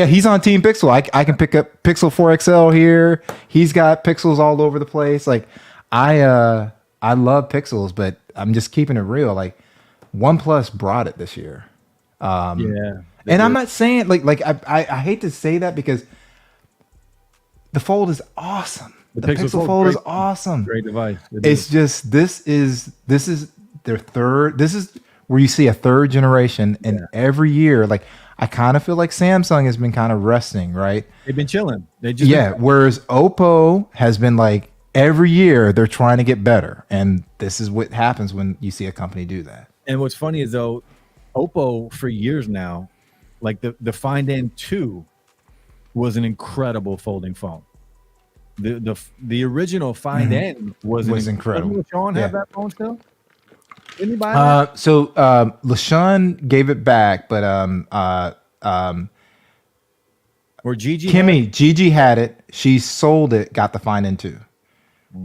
[SPEAKER 2] he's on Team Pixel. I can pick up Pixel 4 XL here. He's got pixels all over the place. Like I love pixels, but I'm just keeping it real. Like OnePlus brought it this year. And I'm not saying like I hate to say that because the Fold is awesome. The Pixel Fold is awesome.
[SPEAKER 1] Great device.
[SPEAKER 2] It's just this is their third. This is where you see a third generation, and every year, like I kind of feel like Samsung has been kind of resting, right?
[SPEAKER 1] They've been chilling.
[SPEAKER 2] Whereas Oppo has been like every year they're trying to get better, and this is what happens when you see a company do that.
[SPEAKER 1] And what's funny is though, Oppo for years now, like the Find N2 was an incredible folding phone. The original Find N was incredible. Doesn't Sean have that phone still? Didn't he buy that?
[SPEAKER 2] So LaShawn gave it back, but
[SPEAKER 1] or
[SPEAKER 2] Gigi had it. She sold it, got the Find N2.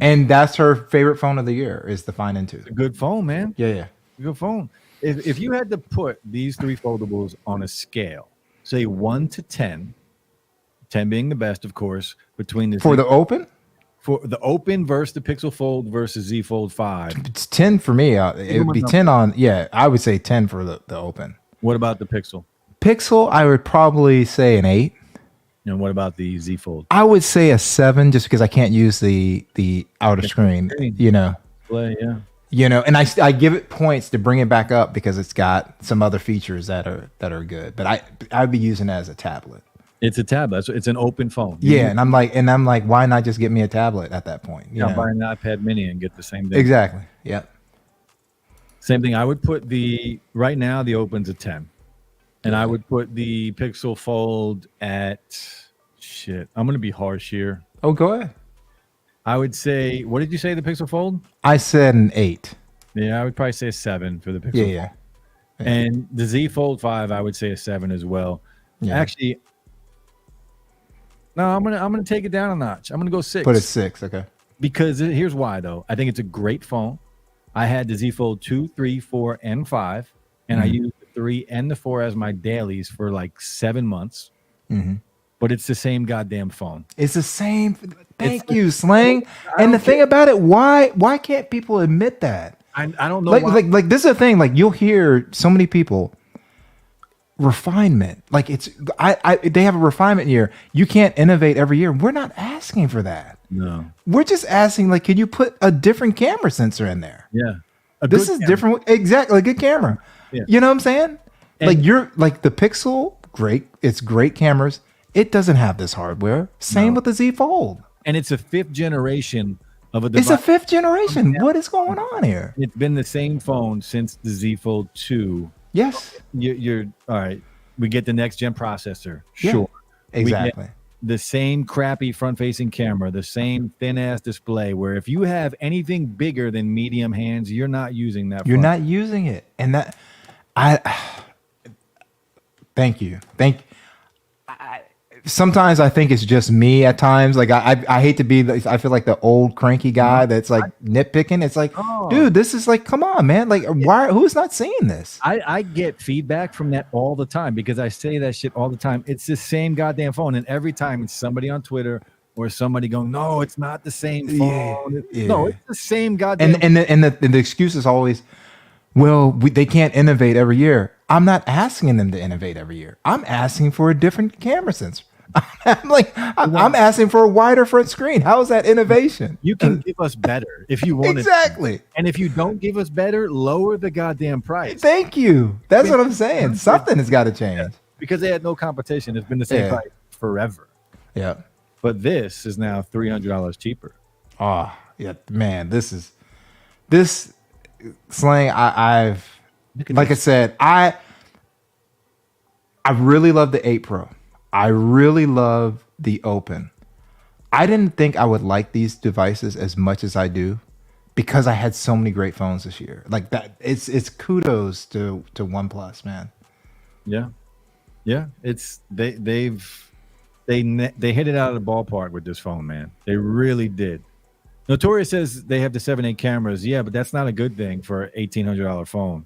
[SPEAKER 2] And that's her favorite phone of the year is the Find N2.
[SPEAKER 1] It's a good phone, man.
[SPEAKER 2] Yeah.
[SPEAKER 1] Good phone. If you had to put these 3 foldables on a scale, say 1 to 10, 10 being the best, of course, between the
[SPEAKER 2] the Open?
[SPEAKER 1] For the Open versus the Pixel Fold versus Z Fold 5.
[SPEAKER 2] It's 10 for me. It would be 10 on, I would say 10 for the Open.
[SPEAKER 1] What about the Pixel?
[SPEAKER 2] Pixel, I would probably say an 8.
[SPEAKER 1] And what about the Z Fold?
[SPEAKER 2] I would say a 7 just because I can't use the outer screen, and I give it points to bring it back up because it's got some other features that are good. But I'd be using it as a tablet.
[SPEAKER 1] It's a tablet. It's an open phone.
[SPEAKER 2] And I'm like, why not just get me a tablet at that point?
[SPEAKER 1] You know, buy an iPad Mini and get the same thing.
[SPEAKER 2] Exactly. Yeah.
[SPEAKER 1] Same thing. I would put right now the Open's a 10, and I would put the Pixel Fold at I'm gonna be harsh here.
[SPEAKER 2] Oh, go ahead.
[SPEAKER 1] I would say, what did you say the Pixel Fold?
[SPEAKER 2] I said an 8.
[SPEAKER 1] Yeah, I would probably say a 7 for the Pixel Fold.
[SPEAKER 2] Yeah.
[SPEAKER 1] And the Z Fold 5, I would say a 7 as well. Yeah. Actually, no, I'm gonna take it down a notch. I'm gonna go 6.
[SPEAKER 2] Put it 6, okay.
[SPEAKER 1] Because here's why though. I think it's a great phone. I had the Z Fold 2, 3, 4, and 5, and I used the 3 and the 4 as my dailies for like 7 months. But it's the same goddamn phone.
[SPEAKER 2] It's the same. Thank you, Slang. And the thing about it, why can't people admit that?
[SPEAKER 1] I don't know.
[SPEAKER 2] Like this is the thing. Like you'll hear so many people refinement. Like they have a refinement year. You can't innovate every year. We're not asking for that.
[SPEAKER 1] No.
[SPEAKER 2] We're just asking like, can you put a different camera sensor in there?
[SPEAKER 1] Yeah.
[SPEAKER 2] This is different. Exactly. A good camera. Yeah. You know what I'm saying? And like the Pixel, great. It's great cameras. It doesn't have this hardware. Same with the Z Fold.
[SPEAKER 1] And it's a 5th generation of a
[SPEAKER 2] It's
[SPEAKER 1] device.
[SPEAKER 2] a 5th generation. What is going on here?
[SPEAKER 1] It's been the same phone since the Z Fold 2.
[SPEAKER 2] Yes.
[SPEAKER 1] You're all right. We get the next gen processor.
[SPEAKER 2] Yeah,
[SPEAKER 1] Sure.
[SPEAKER 2] exactly.
[SPEAKER 1] We get the same crappy front facing camera, the same thin ass display, where if you have anything bigger than medium hands, you're not using that.
[SPEAKER 2] You're not using it. And that thank you. Sometimes I think it's just me at times. Like I hate to be, I feel like the old cranky guy that's like nitpicking. It's like, dude, this is like, come on, man. Like who's not seeing this?
[SPEAKER 1] I get feedback from that all the time because I say that shit all the time. It's the same goddamn phone. And every time it's somebody on Twitter or somebody going, no, it's not the same phone.
[SPEAKER 2] Yeah.
[SPEAKER 1] No, it's the same goddamn.
[SPEAKER 2] And the excuse is always, well, they can't innovate every year. I'm not asking them to innovate every year. I'm asking for a different camera sensor. I'm asking for a wider front screen. How is that innovation?
[SPEAKER 1] You can give us better if you want.
[SPEAKER 2] Exactly.
[SPEAKER 1] And if you don't give us better, lower the goddamn price.
[SPEAKER 2] Thank you. That's what I'm saying. Something has got to change.
[SPEAKER 1] Because they had no competition. It's been the same price forever.
[SPEAKER 2] Yeah.
[SPEAKER 1] But this is now $300 cheaper.
[SPEAKER 2] Oh, yeah, man. This Slang. I said, I really love the 8 Pro. I really love the Open. I didn't think I would like these devices as much as I do because I had so many great phones this year. Like that, it's kudos to OnePlus, man.
[SPEAKER 1] Yeah, yeah. It's they hit it out of the ballpark with this phone, man. They really did. Notorious says they have the 7A cameras. Yeah, but that's not a good thing for an $1,800 phone.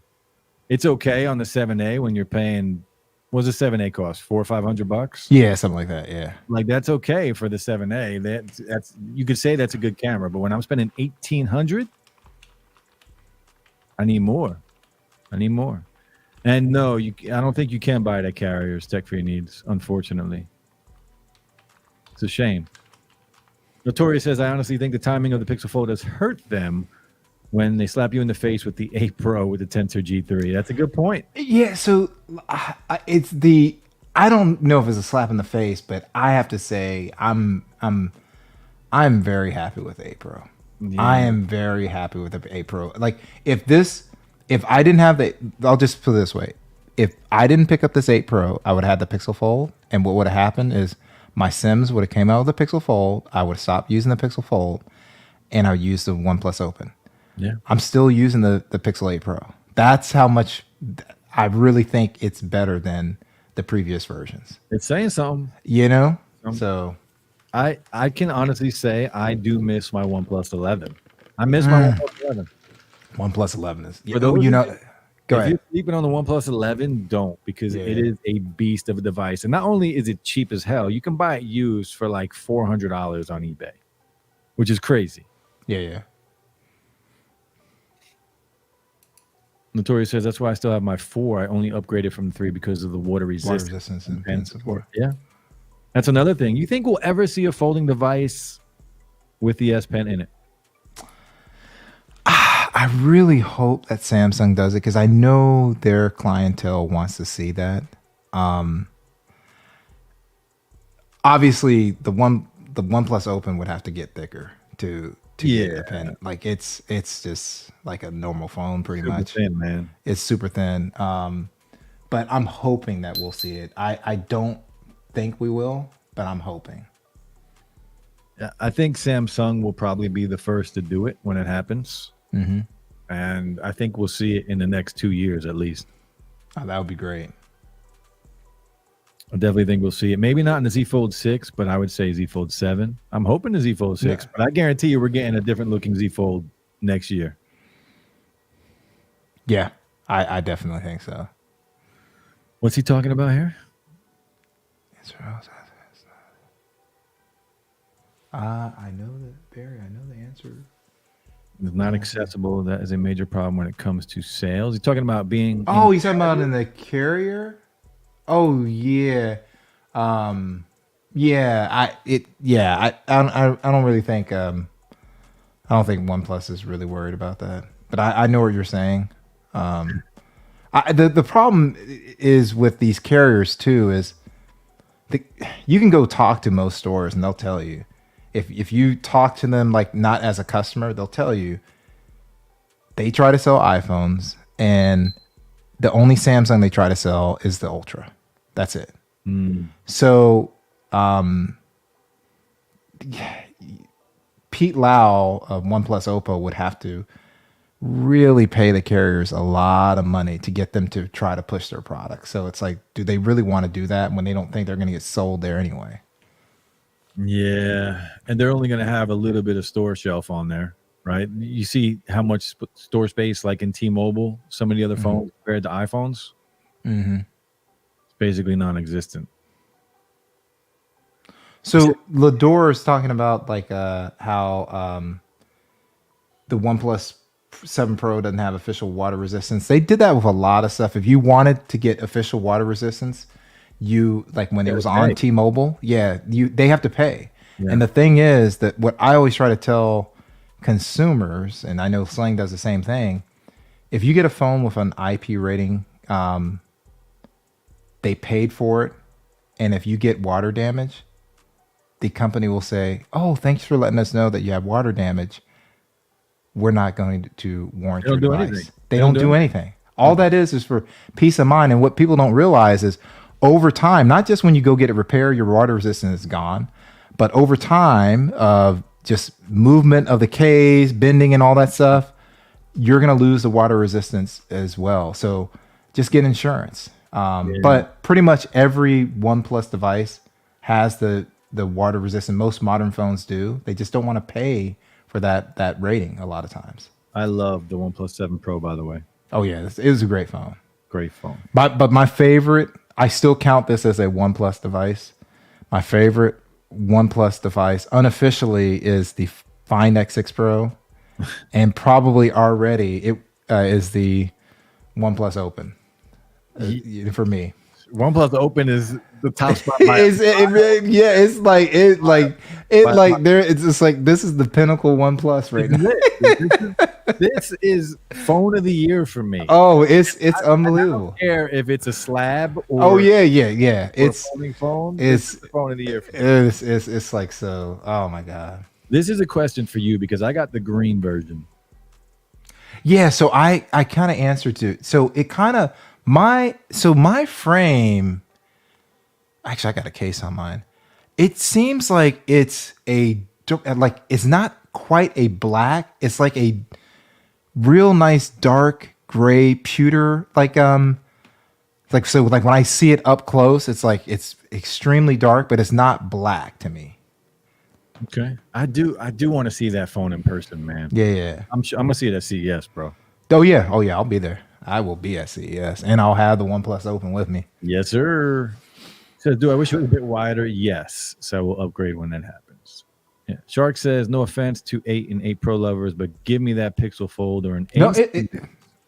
[SPEAKER 1] It's okay on the 7A when you're paying. What does a 7A cost? $400 or $500?
[SPEAKER 2] Yeah, something like that. Yeah,
[SPEAKER 1] like that's okay for the 7A. That's you could say that's a good camera, but when I'm spending $1,800, I need more. And no, I don't think you can buy it at carriers. Tech for your needs, unfortunately. It's a shame. Notorious says, I honestly think the timing of the Pixel Fold has hurt them when they slap you in the face with the 8 Pro with the Tensor G3. That's a good point.
[SPEAKER 2] Yeah, so I don't know if it's a slap in the face, but I have to say I'm very happy with 8 Pro. Yeah. I am very happy with the 8 Pro. Like if I didn't have I'll just put it this way. If I didn't pick up this 8 Pro, I would have had the Pixel Fold, and what would have happened is my Sims would have came out with the Pixel Fold. I would have stopped using the Pixel Fold, and I would use the OnePlus Open.
[SPEAKER 1] Yeah,
[SPEAKER 2] I'm still using the Pixel 8 Pro. That's how much I really think it's better than the previous versions.
[SPEAKER 1] It's saying something,
[SPEAKER 2] So
[SPEAKER 1] I can honestly say I do miss my OnePlus 11. I miss my OnePlus 11.
[SPEAKER 2] OnePlus 11 is.
[SPEAKER 1] For those
[SPEAKER 2] go ahead.
[SPEAKER 1] If you're sleeping on the OnePlus 11, don't, because it is a beast of a device. And not only is it cheap as hell, you can buy it used for like $400 on eBay, which is crazy.
[SPEAKER 2] Yeah.
[SPEAKER 1] Notorious says that's why I still have my 4. I only upgraded from 3 because of the water resistance
[SPEAKER 2] and pen support.
[SPEAKER 1] Yeah, that's another thing. You think we'll ever see a folding device with the S Pen in it?
[SPEAKER 2] I really hope that Samsung does it because I know their clientele wants to see that. Obviously, the OnePlus Open would have to get thicker to get the pen. Like it's just like a normal phone, pretty much.
[SPEAKER 1] Thin, man.
[SPEAKER 2] It's super thin. But I'm hoping that we'll see it. I don't think we will, but I'm hoping.
[SPEAKER 1] Yeah, I think Samsung will probably be the first to do it when it happens.
[SPEAKER 2] Mm-hmm.
[SPEAKER 1] And I think we'll see it in the next 2 years at least.
[SPEAKER 2] Oh, that would be great.
[SPEAKER 1] I definitely think we'll see it. Maybe not in the Z Fold 6, but I would say Z Fold 7. I'm hoping the Z Fold 6, but I guarantee you we're getting a different looking Z Fold next year.
[SPEAKER 2] Yeah, I definitely think so.
[SPEAKER 1] What's he talking about here?
[SPEAKER 2] I know that, Barry. I know the answer.
[SPEAKER 1] It's not accessible. That is a major problem when it comes to sales. He's talking about being.
[SPEAKER 2] Oh, he's talking about in the carrier. Oh yeah, I don't really think I don't think OnePlus is really worried about that. But I know what you're saying. The problem is with these carriers too is you can go talk to most stores and they'll tell you. If you talk to them like not as a customer, they'll tell you they try to sell iPhones and the only Samsung they try to sell is the Ultra. That's it. So Pete Lau of OnePlus Oppo would have to really pay the carriers a lot of money to get them to try to push their product. So it's like, do they really want to do that when they don't think they're going to get sold there anyway?
[SPEAKER 1] Yeah, and they're only going to have a little bit of store shelf on there, right? You see how much store space, like in T-Mobile, some of the other phones compared to iPhones, it's basically non-existent.
[SPEAKER 2] So Lador is talking about like how the OnePlus 7 Pro doesn't have official water resistance. They did that with a lot of stuff. If you wanted to get official water resistance, you like when it was on T-Mobile, they have to pay. Yeah. And the thing is that what I always try to tell consumers, and I know Sling does the same thing, if you get a phone with an IP rating, they paid for it, and if you get water damage, the company will say, "Oh, thanks for letting us know that you have water damage. We're not going to warrant your device." They don't do anything. All that is for peace of mind. And what people don't realize is over time, not just when you go get it repaired, your water resistance is gone, but over time of just movement of the case, bending and all that stuff, you're going to lose the water resistance as well. So just get insurance. But pretty much every OnePlus device has the water resistant. Most modern phones do. They just don't want to pay for that rating a lot of times.
[SPEAKER 1] I love the OnePlus 7 Pro, by the way.
[SPEAKER 2] Oh yeah, it was a great phone.
[SPEAKER 1] Great phone.
[SPEAKER 2] But my favorite, I still count this as a OnePlus device. My favorite OnePlus device unofficially is the Find X6 Pro, and probably already it is the OnePlus Open for me.
[SPEAKER 1] OnePlus Open is the top spot.
[SPEAKER 2] It's just like this is the pinnacle OnePlus right now.
[SPEAKER 1] This is phone of the year for me.
[SPEAKER 2] Oh, it's unbelievable.
[SPEAKER 1] I don't care if it's a slab or
[SPEAKER 2] it's
[SPEAKER 1] a folding phone.
[SPEAKER 2] It's
[SPEAKER 1] the phone of the year for me.
[SPEAKER 2] It's like so. Oh my god.
[SPEAKER 1] This is a question for you because I got the green version.
[SPEAKER 2] Yeah, so I kind of answered to. So it kind of my frame. Actually, I got a case on mine. It seems like it's it's not quite a black. It's like a real nice dark gray pewter. Like when I see it up close, it's like it's extremely dark, but it's not black to me.
[SPEAKER 1] Okay, I do want to see that phone in person, man.
[SPEAKER 2] Yeah.
[SPEAKER 1] I'm gonna see it at CES, bro.
[SPEAKER 2] Oh yeah, I'll be there. I will be at CES, and I'll have the OnePlus Open with me.
[SPEAKER 1] Yes, sir. So, do I wish it was a bit wider? Yes. So we'll upgrade when that happens. Yeah. Shark says, no offense to 8 and 8 Pro lovers, but give me that Pixel Fold or an 8.
[SPEAKER 2] No,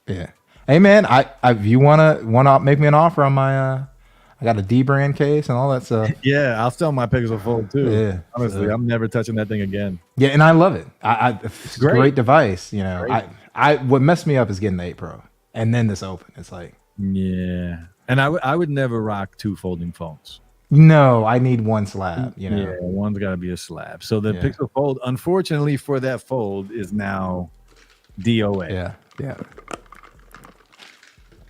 [SPEAKER 2] yeah. Hey man, if you wanna make me an offer on my I got a D brand case and all that stuff.
[SPEAKER 1] Yeah, I'll sell my Pixel Fold too.
[SPEAKER 2] Yeah,
[SPEAKER 1] honestly, I'm never touching that thing again.
[SPEAKER 2] Yeah, and I love it. It's a great device. You know, great. What messed me up is getting the 8 Pro and then this Open. It's like
[SPEAKER 1] and I would never rock 2 folding phones.
[SPEAKER 2] No, I need one slab. You know,
[SPEAKER 1] yeah, one's got to be a slab. So the Pixel Fold, unfortunately for that fold, is now DOA.
[SPEAKER 2] Yeah.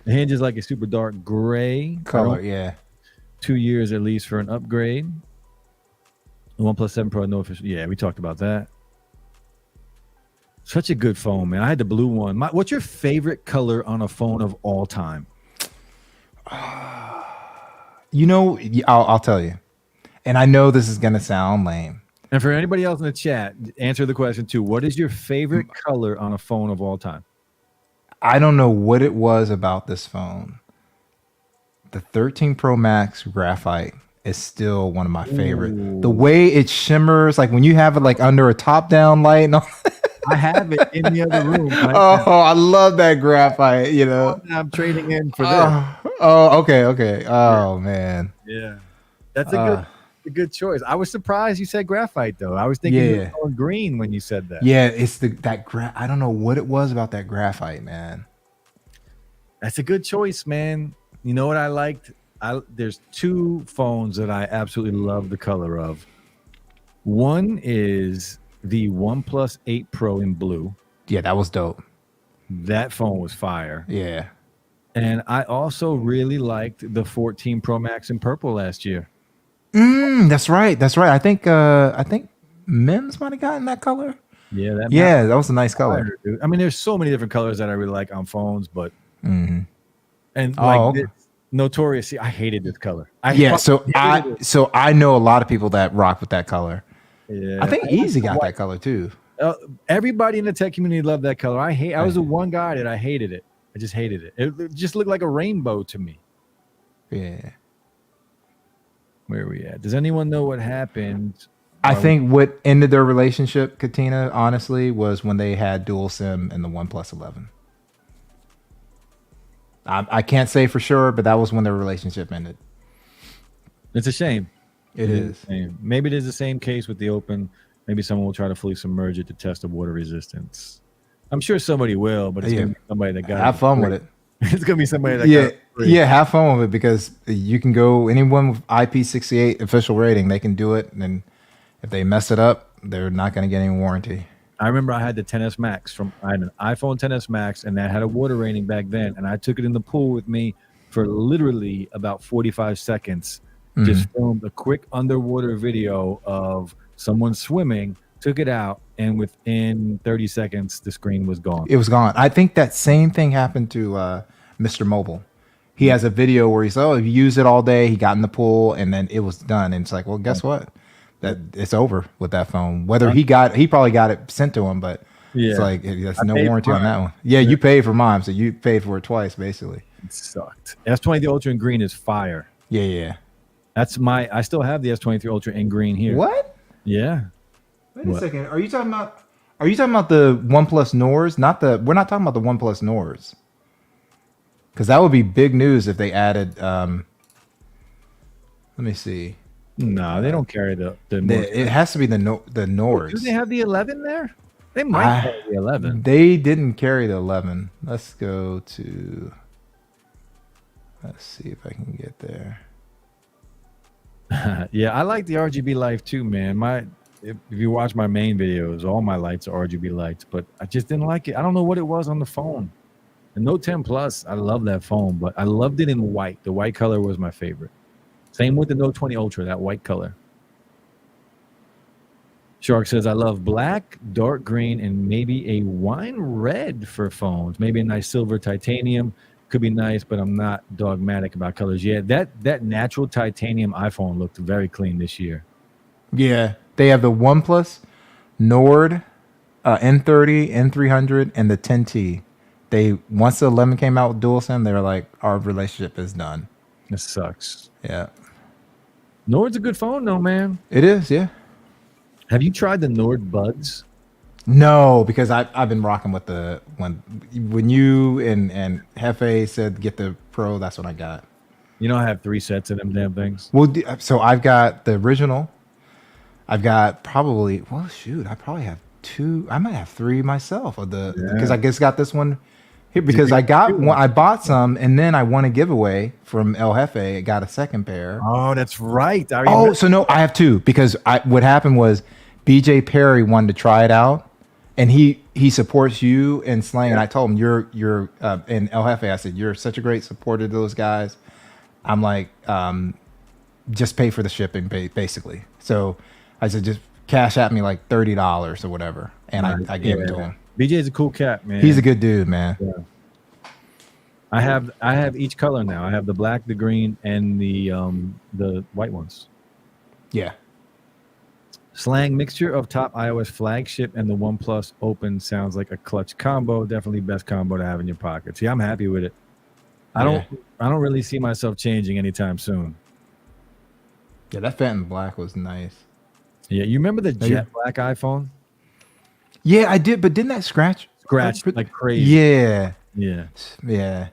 [SPEAKER 1] The hinge is like a super dark gray
[SPEAKER 2] color. Yeah.
[SPEAKER 1] 2 years at least for an upgrade. The OnePlus 7 Pro, no official. Yeah, we talked about that. Such a good phone, man. I had the blue one. What's your favorite color on a phone of all time?
[SPEAKER 2] You know, I'll tell you. And I know this is going to sound lame.
[SPEAKER 1] And for anybody else in the chat, answer the question too. What is your favorite color on a phone of all time?
[SPEAKER 2] I don't know what it was about this phone. The 13 Pro Max graphite is still one of my favorite. Ooh. The way it shimmers, like when you have it like under a top-down light. And all
[SPEAKER 1] I have it in the other room. Right
[SPEAKER 2] I love that graphite. You know,
[SPEAKER 1] I'm trading in for this.
[SPEAKER 2] Okay. Oh man.
[SPEAKER 1] Yeah, that's a good choice. I was surprised you said graphite though. I was thinking you were going green when you said that.
[SPEAKER 2] Yeah, it's I don't know what it was about that graphite, man.
[SPEAKER 1] That's a good choice, man. You know what I liked? there's two phones that I absolutely love the color of. One is the OnePlus 8 Pro in blue.
[SPEAKER 2] Yeah, that was dope.
[SPEAKER 1] That phone was fire.
[SPEAKER 2] Yeah.
[SPEAKER 1] And I also really liked the 14 Pro Max in purple last year.
[SPEAKER 2] That's right. That's right. I think Mims might have gotten that color.
[SPEAKER 1] Yeah,
[SPEAKER 2] that was a nice color.
[SPEAKER 1] Fire, dude. I mean, there's so many different colors that I really like on phones, but and
[SPEAKER 2] Okay.
[SPEAKER 1] this Notorious, see, I hated this color.
[SPEAKER 2] So I know a lot of people that rock with that color.
[SPEAKER 1] Yeah,
[SPEAKER 2] I think Easy got that color too.
[SPEAKER 1] Everybody in the tech community loved that color. I was the one guy that I hated it. I just hated it. It just looked like a rainbow to me.
[SPEAKER 2] Yeah.
[SPEAKER 1] Where are we at? Does anyone know what happened?
[SPEAKER 2] I think what ended their relationship, Katina, honestly, was when they had dual SIM in the OnePlus 11. I can't say for sure, but that was when their relationship ended.
[SPEAKER 1] It's a shame.
[SPEAKER 2] It is.
[SPEAKER 1] Maybe it is the same case with the Open. Maybe someone will try to fully submerge it to test the water resistance. I'm sure somebody will, but it's going to be somebody that got
[SPEAKER 2] have fun with it.
[SPEAKER 1] It's going to be somebody that
[SPEAKER 2] have fun with it, because you can go, anyone with IP68 official rating, they can do it, and then if they mess it up, they're not going to get any warranty.
[SPEAKER 1] I remember I had the 10s Max I had an iPhone 10s Max, and that had a water rating back then, and I took it in the pool with me for literally about 45 seconds. Just filmed a quick underwater video of someone swimming, took it out, and within 30 seconds, the screen was gone.
[SPEAKER 2] It was gone. I think that same thing happened to Mr. Mobile. He has a video where he's, he used it all day, he got in the pool, and then it was done. And it's like, well, guess what? That it's over with that phone. Whether he probably got it sent to him, but it's like, there's no warranty on that one. Yeah, you paid for mine, so you paid for it twice, basically.
[SPEAKER 1] It sucked. S20 the Ultra in green is fire.
[SPEAKER 2] Yeah.
[SPEAKER 1] I still have the S23 Ultra in green here.
[SPEAKER 2] What?
[SPEAKER 1] Yeah.
[SPEAKER 2] Wait a second. Are you talking about the OnePlus Nords? We're not talking about the OnePlus Nords. Because that would be big news if they added. Let me see.
[SPEAKER 1] No, they don't carry the
[SPEAKER 2] it has to be the Nords.
[SPEAKER 1] Do they have the 11 there? They might carry the 11.
[SPEAKER 2] They didn't carry the 11. Let's go to. Let's see if I can get there.
[SPEAKER 1] Yeah, I like the RGB light too, man. If you watch my main videos, all my lights are RGB lights, but I just didn't like it. I don't know what it was on the phone. The Note 10 Plus, I love that phone, but I loved it in white. The white color was my favorite. Same with the Note 20 Ultra, that white color. Shark says, I love black, dark green, and maybe a wine red for phones. Maybe a nice silver titanium. Could be nice, but I'm not dogmatic about colors. Yeah, that natural titanium iPhone looked very clean this year.
[SPEAKER 2] Yeah, they have the OnePlus Nord, N30, N300, and the 10T. Once the 11 came out with dual SIM, they were like, our relationship is done.
[SPEAKER 1] This sucks.
[SPEAKER 2] Yeah.
[SPEAKER 1] Nord's a good phone though, man.
[SPEAKER 2] It is, yeah.
[SPEAKER 1] Have you tried the Nord Buds?
[SPEAKER 2] No, because I've been rocking with when you and Hefe said get the Pro, that's what I got.
[SPEAKER 1] You know, I have 3 sets of them damn things.
[SPEAKER 2] Well, so I've got the original. I've got I probably have 2. I might have 3 myself because I just got this one here because I got one. I bought some and then I won a giveaway from El Jefe. I got a second pair.
[SPEAKER 1] Oh, that's right.
[SPEAKER 2] So no, I have 2 because what happened was BJ Perry wanted to try it out. And he supports you and Slang, and I told him you're in El Jefe. I said you're such a great supporter to those guys. I'm like, just pay for the shipping, basically. So I said just cash at me like $30 or whatever, and I gave it to him.
[SPEAKER 1] BJ is a cool cat, man.
[SPEAKER 2] He's a good dude, man.
[SPEAKER 1] Yeah. I have each color now. I have the black, the green, and the white ones.
[SPEAKER 2] Yeah.
[SPEAKER 1] Slang mixture of top iOS flagship and the OnePlus Open sounds like a clutch combo. Definitely best combo to have in your pocket. See, I'm happy with it. I don't really see myself changing anytime soon.
[SPEAKER 2] Yeah, that Phantom Black was nice.
[SPEAKER 1] Yeah, you remember the jet black iPhone?
[SPEAKER 2] Yeah, I did, but didn't that scratch
[SPEAKER 1] like crazy?
[SPEAKER 2] Yeah.
[SPEAKER 1] Yeah.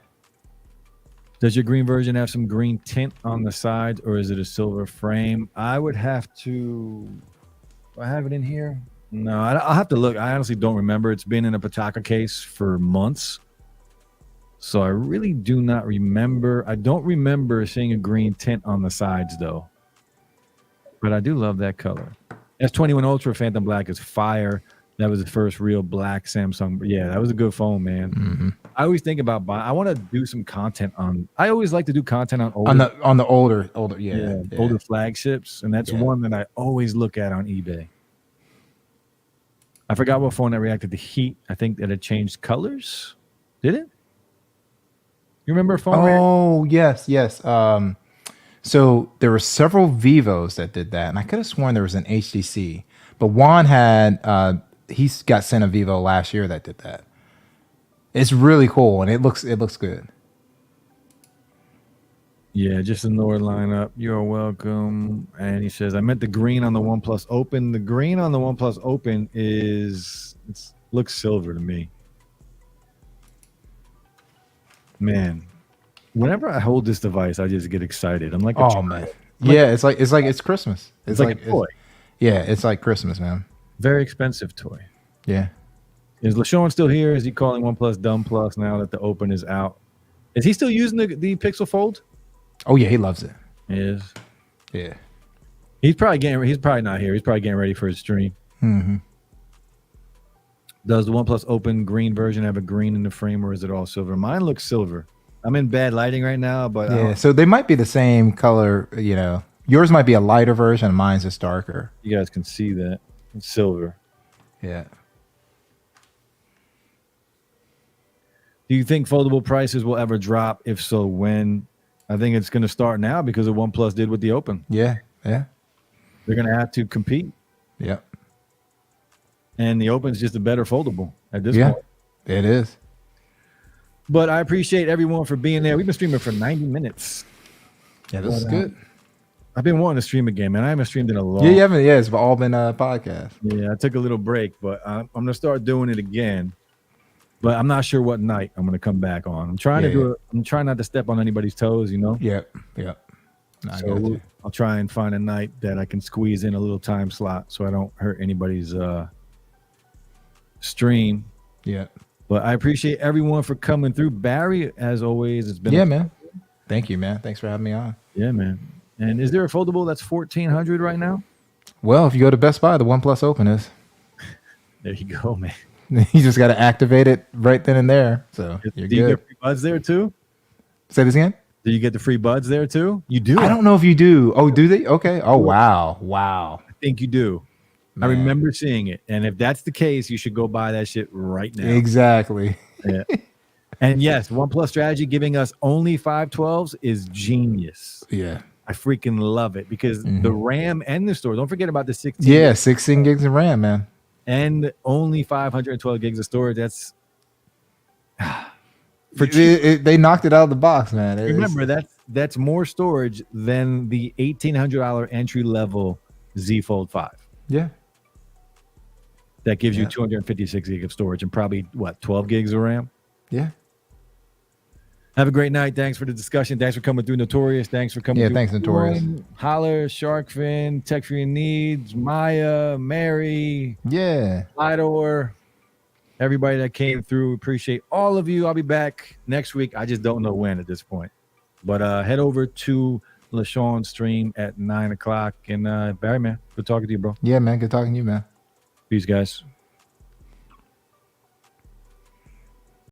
[SPEAKER 1] Does your green version have some green tint on the sides, or is it a silver frame? I would have to. Do I have it in here? No, I'll have to look. I honestly don't remember. It's been in a Pataka case for months. So I really do not remember. I don't remember seeing a green tint on the sides though. But I do love that color. S21 Ultra Phantom Black is fire. That was the first real black Samsung. Yeah, that was a good phone, man.
[SPEAKER 2] Mm-hmm.
[SPEAKER 1] I always think about buying. I want to do some content on. I always like to do content on older,
[SPEAKER 2] on the older,
[SPEAKER 1] older flagships, and that's one that I always look at on eBay. I forgot what phone that reacted to heat. I think that it changed colors. Did it? You remember a phone?
[SPEAKER 2] Oh, yes. So there were several Vivos that did that, and I could have sworn there was an HTC. But Juan had he's got sent a Vivo last year that did that. It's really cool, and it looks good.
[SPEAKER 1] Yeah, just the lower lineup. You're welcome. And he says, I meant the green on the OnePlus Open. The green on the OnePlus Open looks silver to me. Man, whenever I hold this device, I just get excited. I'm like,
[SPEAKER 2] man. Yeah, it's Christmas. It's like a toy. It's like Christmas, man.
[SPEAKER 1] Very expensive toy.
[SPEAKER 2] Yeah.
[SPEAKER 1] Is LaShawn still here? Is he calling OnePlus dumb plus now that the Open is out? Is he still using the Pixel Fold?
[SPEAKER 2] Oh yeah, he loves it.
[SPEAKER 1] He is.
[SPEAKER 2] Yeah.
[SPEAKER 1] He's probably not here. He's probably getting ready for his stream.
[SPEAKER 2] Mm-hmm.
[SPEAKER 1] Does the OnePlus Open green version have a green in the frame, or is it all silver? Mine looks silver. I'm in bad lighting right now, but
[SPEAKER 2] yeah. So they might be the same color. You know, yours might be a lighter version, and mine's just darker.
[SPEAKER 1] You guys can see that it's silver.
[SPEAKER 2] Yeah.
[SPEAKER 1] Do you think foldable prices will ever drop? If so, when? I think it's going to start now because of what OnePlus did with the Open.
[SPEAKER 2] Yeah.
[SPEAKER 1] They're going to have to compete.
[SPEAKER 2] Yep.
[SPEAKER 1] And the Open's just a better foldable at this point.
[SPEAKER 2] It is.
[SPEAKER 1] But I appreciate everyone for being there. We've been streaming for 90 minutes.
[SPEAKER 2] Yeah, this is good.
[SPEAKER 1] I've been wanting to stream again, man. I haven't streamed in a long.
[SPEAKER 2] Yeah, you haven't. Yeah, it's all been a podcast.
[SPEAKER 1] Yeah, I took a little break, but I'm going to start doing it again. But I'm not sure what night I'm going to come back on. I'm trying to do it. I'm trying not to step on anybody's toes, you know?
[SPEAKER 2] Yep.
[SPEAKER 1] So I'll try and find a night that I can squeeze in a little time slot so I don't hurt anybody's stream.
[SPEAKER 2] Yeah.
[SPEAKER 1] But I appreciate everyone for coming through. Barry, as always, it's been
[SPEAKER 2] man. Thank you, man. Thanks for having me on.
[SPEAKER 1] Yeah, man. And is there a foldable that's $1,400 right now?
[SPEAKER 2] Well, if you go to Best Buy, the OnePlus Open is.
[SPEAKER 1] There you go, man.
[SPEAKER 2] You just got to activate it right then and there. So
[SPEAKER 1] you're good. Do you get free buds there too?
[SPEAKER 2] Say this again?
[SPEAKER 1] Do you get the free buds there too? You do?
[SPEAKER 2] I don't know if you do. Oh, do they? Okay. Oh, wow.
[SPEAKER 1] I think you do. Man. I remember seeing it. And if that's the case, you should go buy that shit right now.
[SPEAKER 2] Exactly.
[SPEAKER 1] Yeah. And yes, OnePlus strategy giving us only 512s is genius.
[SPEAKER 2] Yeah.
[SPEAKER 1] I freaking love it because the RAM and the storage. Don't forget about the 16.
[SPEAKER 2] Yeah, 16 gigs of RAM, man.
[SPEAKER 1] And only 512 gigs of storage. That's
[SPEAKER 2] they knocked it out of the box, man.
[SPEAKER 1] Remember, that's more storage than the $1,800 entry level Z Fold 5.
[SPEAKER 2] Yeah.
[SPEAKER 1] That gives you 256 gigs of storage and probably 12 gigs of RAM.
[SPEAKER 2] Yeah.
[SPEAKER 1] Have a great night. Thanks for the discussion. Thanks for coming through, Notorious. Thanks for coming through.
[SPEAKER 2] Yeah, thanks, Notorious.
[SPEAKER 1] Holler, Sharkfin, Tech for Your Needs, Maya, Mary.
[SPEAKER 2] Yeah.
[SPEAKER 1] Idor. Everybody that came through. Appreciate all of you. I'll be back next week. I just don't know when at this point. But head over to LaShawn's stream at 9 o'clock. And Barry, man, good talking to you, bro.
[SPEAKER 2] Yeah, man. Good talking to you, man.
[SPEAKER 1] Peace, guys.